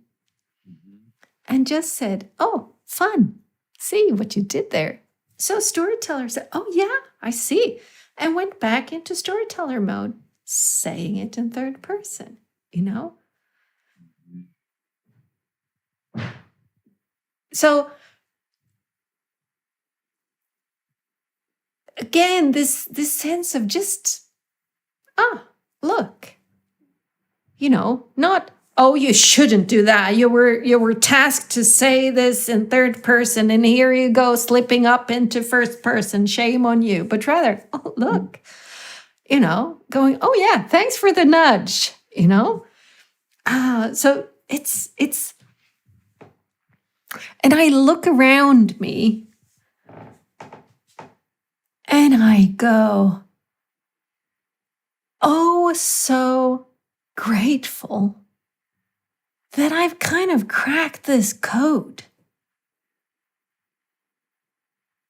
and just said, oh, fun. See what you did there. So storyteller said, oh, yeah, I see. And went back into storyteller mode, saying it in third person, So again, this sense of just, look, not, oh, you shouldn't do that. You were tasked to say this in third person, and here you go, slipping up into first person. Shame on you. But rather, oh, look, going, oh yeah, thanks for the nudge, So it's, and I look around me and I go, oh, so grateful that I've kind of cracked this code.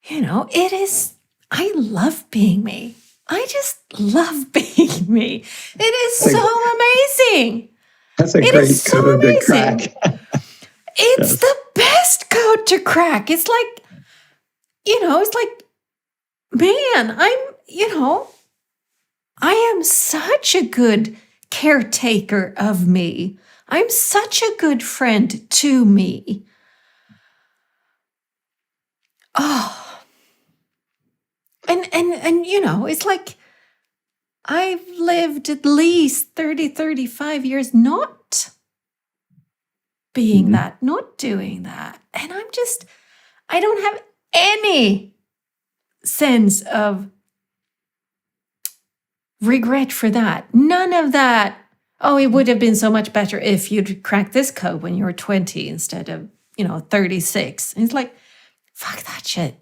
It is, I love being me. I just love being me. It is so amazing. That's a It great is so code to amazing. crack. It's Yes. the best code to crack. It's like, it's like, man, I am such a good caretaker of me. I'm such a good friend to me. Oh, and it's like I've lived at least 30, 35 years not being Mhm. that, not doing that. And I don't have any sense of regret for that. None of that. Oh, it would have been so much better if you'd cracked this code when you were 20 instead of, 36. And it's like, fuck that shit.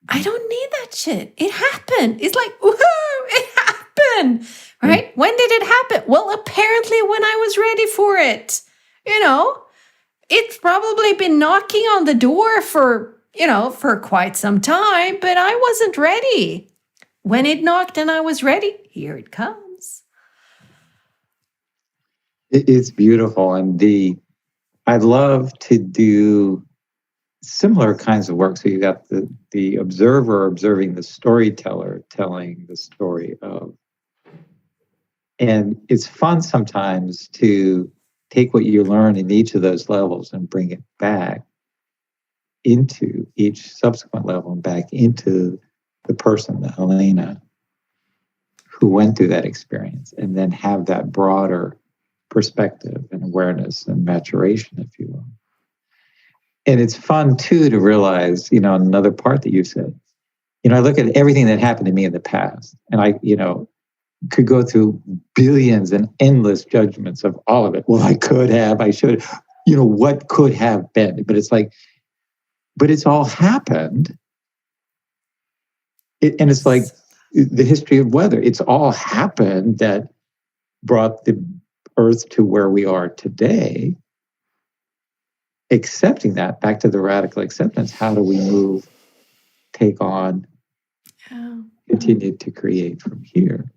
I don't need that shit. It happened. It's like, woohoo, it happened. Right? When did it happen? Well, apparently when I was ready for it. It's probably been knocking on the door for quite some time, but I wasn't ready. When it knocked and I was ready, here it comes. It's beautiful. And I love to do similar kinds of work. So you got the observer observing the storyteller telling the story of. And it's fun sometimes to take what you learn in each of those levels and bring it back into each subsequent level and back into the person, the Helena, who went through that experience, and then have that broader perspective and awareness and maturation, if you will. And it's fun too to realize, another part that you said, I look at everything that happened to me in the past, and I, could go through billions and endless judgments of all of it. Well, I could have, I should, what could have been. But it's like, but it's all happened. And it's like the history of weather. It's all happened that brought the earth to where we are today. Accepting that, back to the radical acceptance, how do we move, take on, continue to create from here?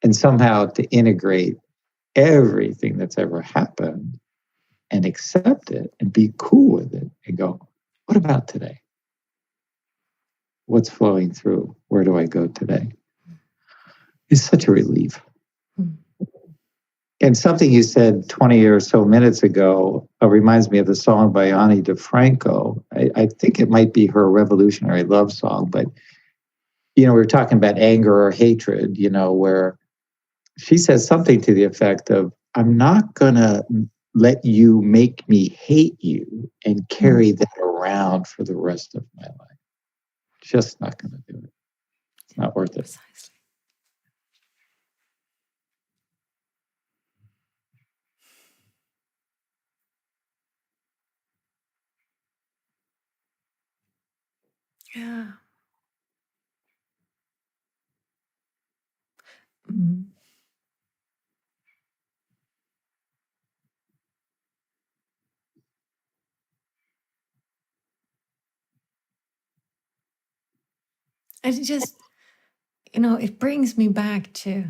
And somehow to integrate everything that's ever happened and accept it and be cool with it and go, what about today? What's flowing through? Where do I go today? It's such a relief. And something you said 20 or so minutes ago reminds me of the song by Ani DeFranco. I think it might be her revolutionary love song, but, we were talking about anger or hatred, where she says something to the effect of, I'm not going to let you make me hate you and carry that around for the rest of my life. Just not going to do it. It's not worth it. Precisely. Yeah. Mm. And it just, it brings me back to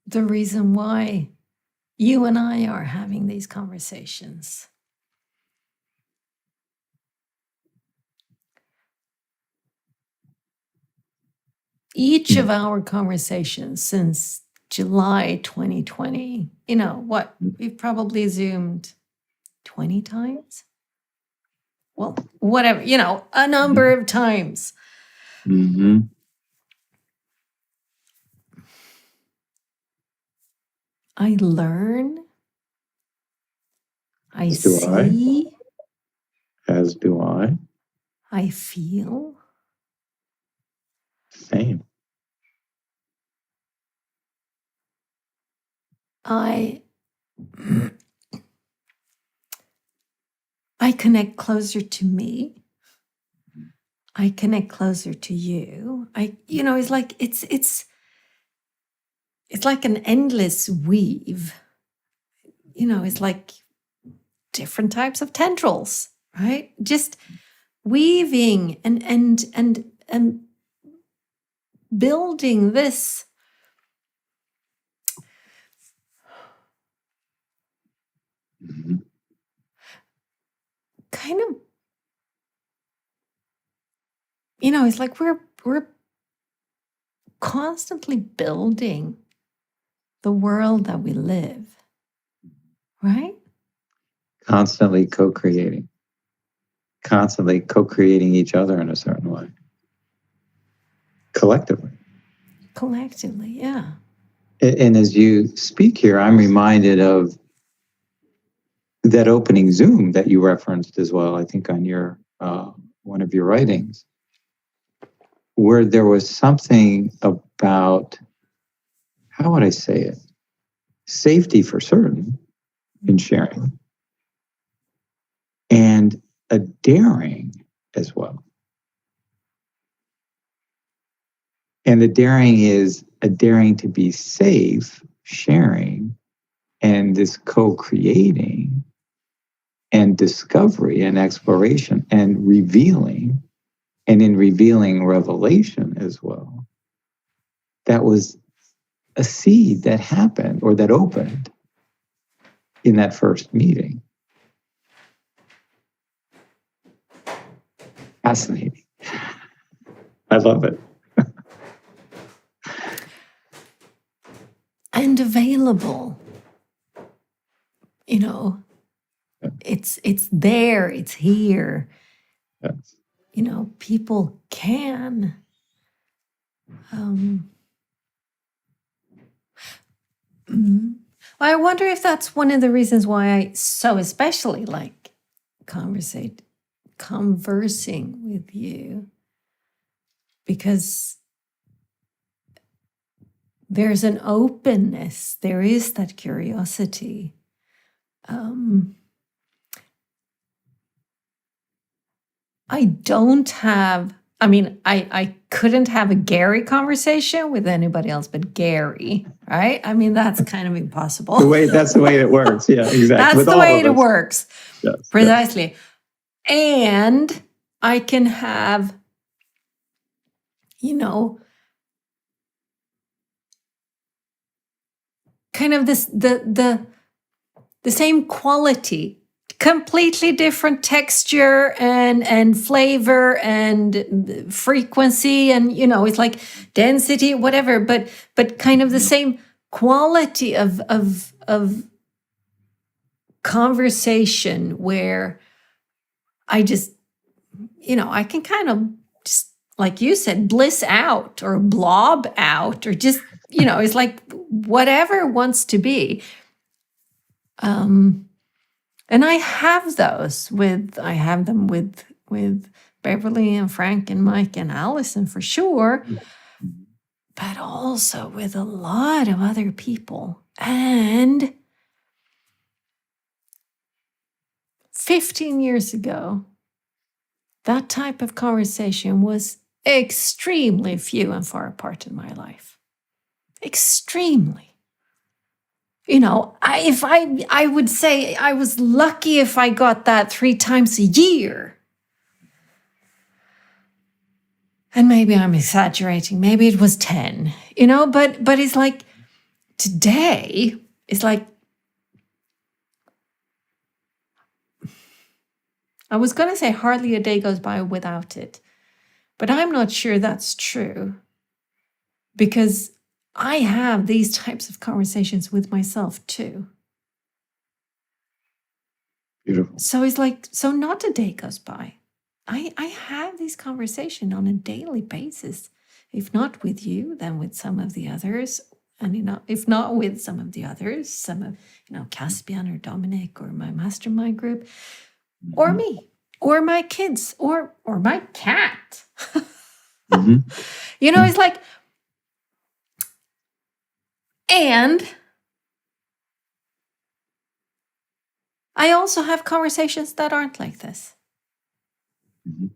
the reason why you and I are having these conversations. Each of our conversations since July 2020, we've probably Zoomed 20 times. Well, whatever, a number of times. Mm-hmm. I learn. I As do see. As do I. I feel. Same. I I connect closer to me. I connect closer to you. It's like it's like an endless weave. It's like different types of tendrils, right? Just weaving and building this Mhm. kind of, it's like we're constantly building the world that we live, right? Constantly co-creating each other in a certain way, collectively. Collectively, yeah. And as you speak here, I'm reminded of that opening Zoom that you referenced as well, I think on your one of your writings, where there was something about, how would I say it, safety for certain in sharing, and a daring as well. And the daring is a daring to be safe, sharing, and this co-creating and discovery and exploration and revealing, and in revealing, revelation as well. That was a seed that happened or that opened in that first meeting. Fascinating. I love it. And available. It's there, it's here. Yes. People can I wonder if that's one of the reasons why I so especially like conversing with you, because there's an openness, there is that curiosity. I couldn't have a Gary conversation with anybody else but Gary, right? I mean, that's kind of impossible. That's the way it works. Yeah, exactly. That's with the all way of it us. works. Yes, Precisely. yes. And I can have, kind of this the same quality, completely different texture and flavor and frequency, and it's like density, whatever, but kind of the same quality of conversation, where I just I can kind of just, like you said, bliss out or blob out, or just it's like whatever wants to be. And I have them with Beverly and Frank and Mike and Allison for sure, but also with a lot of other people. And 15 years ago, that type of conversation was extremely few and far apart in my life. Extremely. I would say I was lucky if I got that 3 times a year. And maybe I'm exaggerating. Maybe it was 10, but it's like today, it's like, I was going to say hardly a day goes by without it, but I'm not sure that's true, because I have these types of conversations with myself too. Beautiful. So it's like, so not a day goes by. I have these conversations on a daily basis. If not with you, then with some of the others. And, if not with some of the others, some of, Caspian or Dominic or my mastermind group, or me, or my kids, or my cat. It's like, and I also have conversations that aren't like this. Mhm.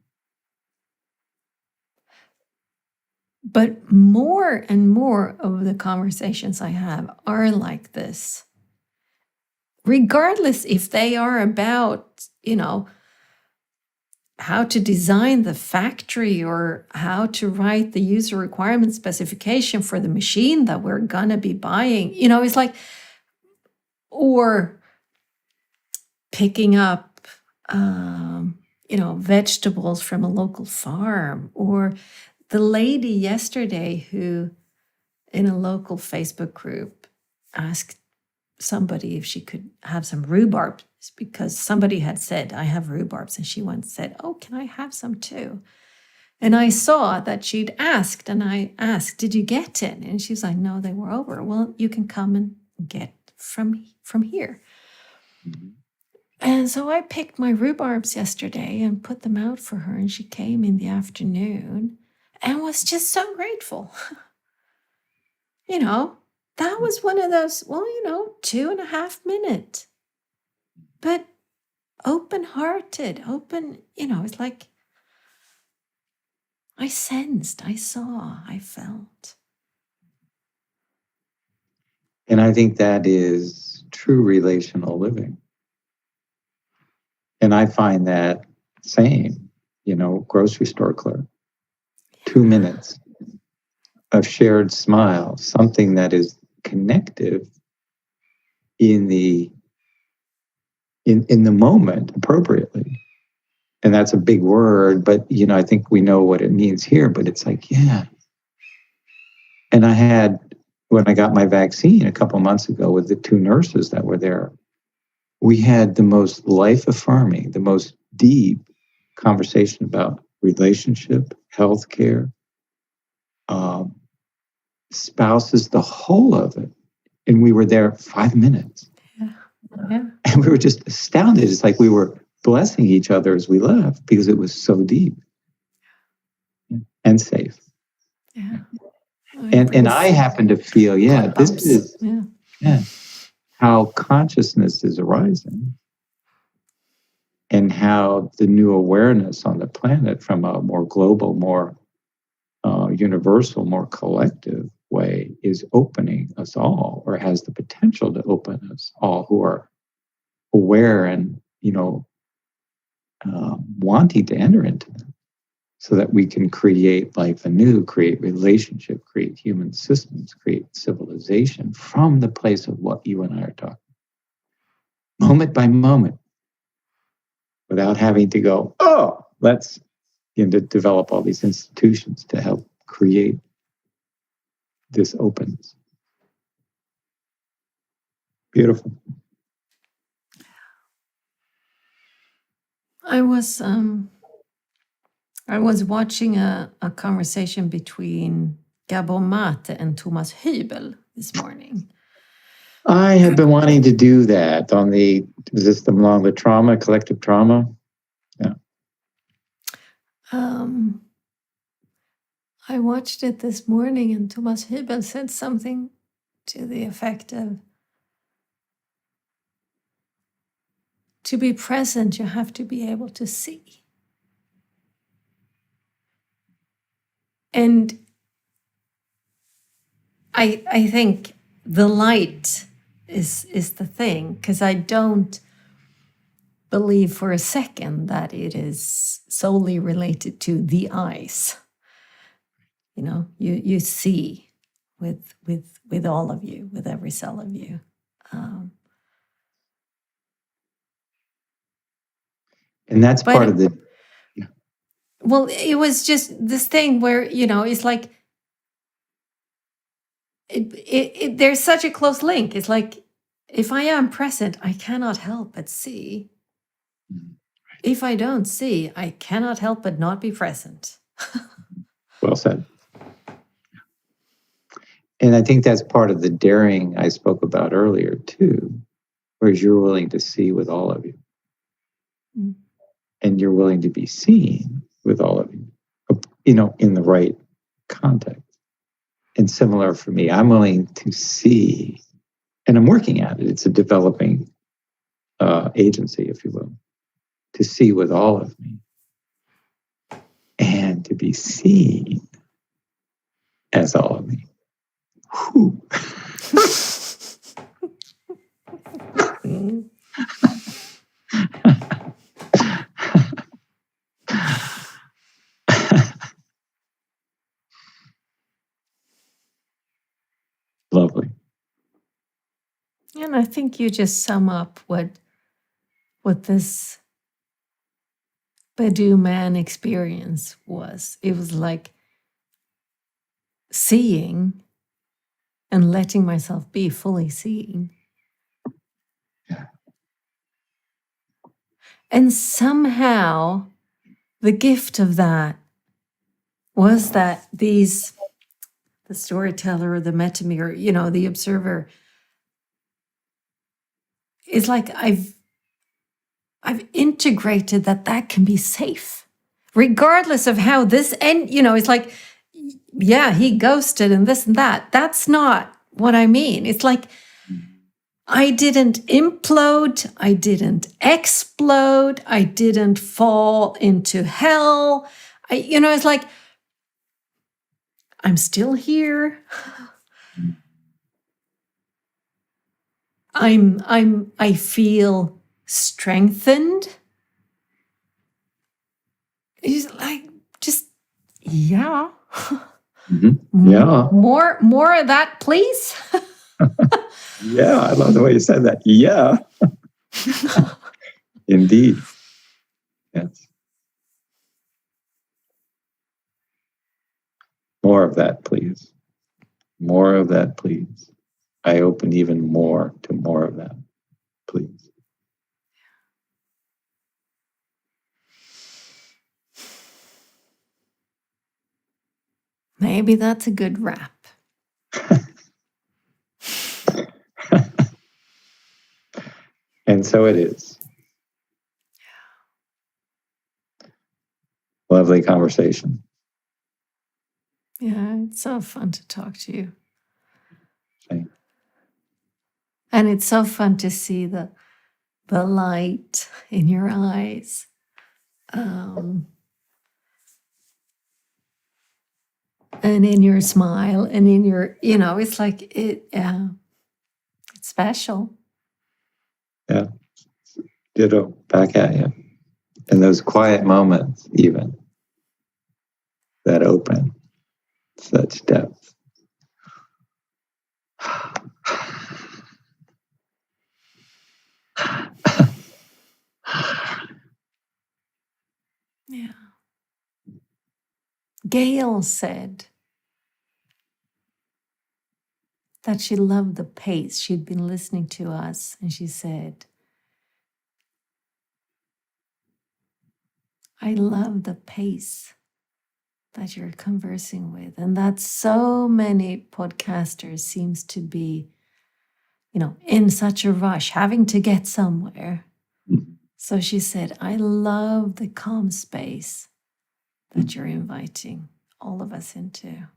But more and more of the conversations I have are like this. Regardless if they are about, how to design the factory or how to write the user requirement specification for the machine that we're going to be buying. It's like, or picking up, vegetables from a local farm, or the lady yesterday who, in a local Facebook group, asked somebody if she could have some rhubarb because somebody had said, I have rhubarbs. And she once said, oh, can I have some too? And I saw that she'd asked, and I asked, did you get it? And she's like, no, they were over. Well, you can come and get from here. Mm-hmm. And so I picked my rhubarbs yesterday and put them out for her. And she came in the afternoon and was just so grateful. That was one of those, 2.5 minutes. But open-hearted, it's like I sensed, I saw, I felt. And I think that is true relational living. And I find that same, grocery store clerk, 2 minutes of shared smile, something that is connective in the moment appropriately. And that's a big word, but I think we know what it means here, but it's like, yeah. And I had, when I got my vaccine a couple months ago with the 2 nurses that were there, we had the most life-affirming, the most deep conversation about relationship, healthcare, spouses, the whole of it. And we were there 5 minutes. Yeah. And we were just astounded. It's like we were blessing each other as we left because it was so deep and safe. Yeah. And I happen to feel, this is how consciousness is arising and how the new awareness on the planet from a more global, more universal, more collective way is opening us all, or has the potential to open us all who are aware and, wanting to enter into them so that we can create life anew, create relationship, create human systems, create civilization from the place of what you and I are talking, moment by moment, without having to go, let's to develop all these institutions to help create this openness. Beautiful. I was watching a conversation between Gabor Mate and Thomas Hübel this morning. I have been wanting to do that on along the trauma, collective trauma. Yeah. I watched it this morning, and Thomas Hübel said something to the effect of, to be present, you have to be able to see. And I think the light is the thing, because I don't believe for a second that it is solely related to the eyes. You see with all of you, with every cell of you. And that's part of the... Well, it was just this thing where, it's like, there's such a close link. It's like, if I am present, I cannot help but see. If I don't see, I cannot help but not be present. Well said. And I think that's part of the daring I spoke about earlier too, whereas you're willing to see with all of you. Mm. And you're willing to be seen with all of you, in the right context. And similar for me, I'm willing to see, and I'm working at it. It's a developing agency, if you will, to see with all of me and to be seen as all of me. Whew. Lovely. And I think you just sum up what this Badu man experience was. It was like seeing and letting myself be fully seen. And somehow the gift of that was that the storyteller or the metamirror, the observer, is like I've integrated that can be safe, regardless of how this end, it's like, yeah, he ghosted and this and that. That's not what I mean. It's like, I didn't implode. I didn't explode. I didn't fall into hell. It's like, I'm still here. I feel strengthened. It's like, yeah. Mm-hmm. Yeah. More of that, please. Yeah, I love the way you said that. Yeah. Indeed. Yes. More of that, please. More of that, please. I open even more to more of that, please. Maybe that's a good wrap. And so it is. Lovely conversation. Yeah, it's so fun to talk to you. Same. And it's so fun to see the light in your eyes. And in your smile and in your, it's like, it's special. Yeah. Ditto, back at you. In those quiet moments, even, that open such depth. Yeah. Gail said that she loved the pace. She'd been listening to us, and she said, I love the pace that you're conversing with. And that so many podcasters seems to be, in such a rush, having to get somewhere. So she said, I love the calm space that you're inviting all of us into.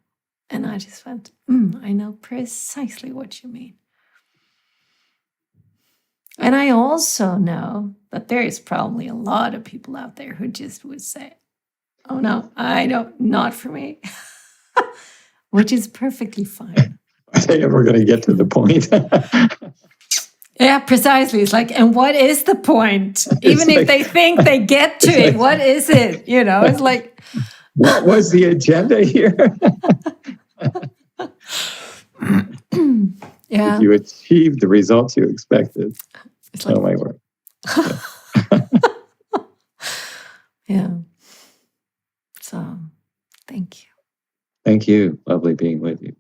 And I just went, I know precisely what you mean. And I also know that there is probably a lot of people out there who just would say, oh no, I don't, not for me, which is perfectly fine. Are they ever going to get to the point? Yeah, precisely. It's like, and what is the point? Even if they think they get to it, what is it? It's like, what was the agenda here? Yeah. You achieved the results you expected. It's like, oh my word. Yeah. So, thank you. Thank you. Lovely being with you.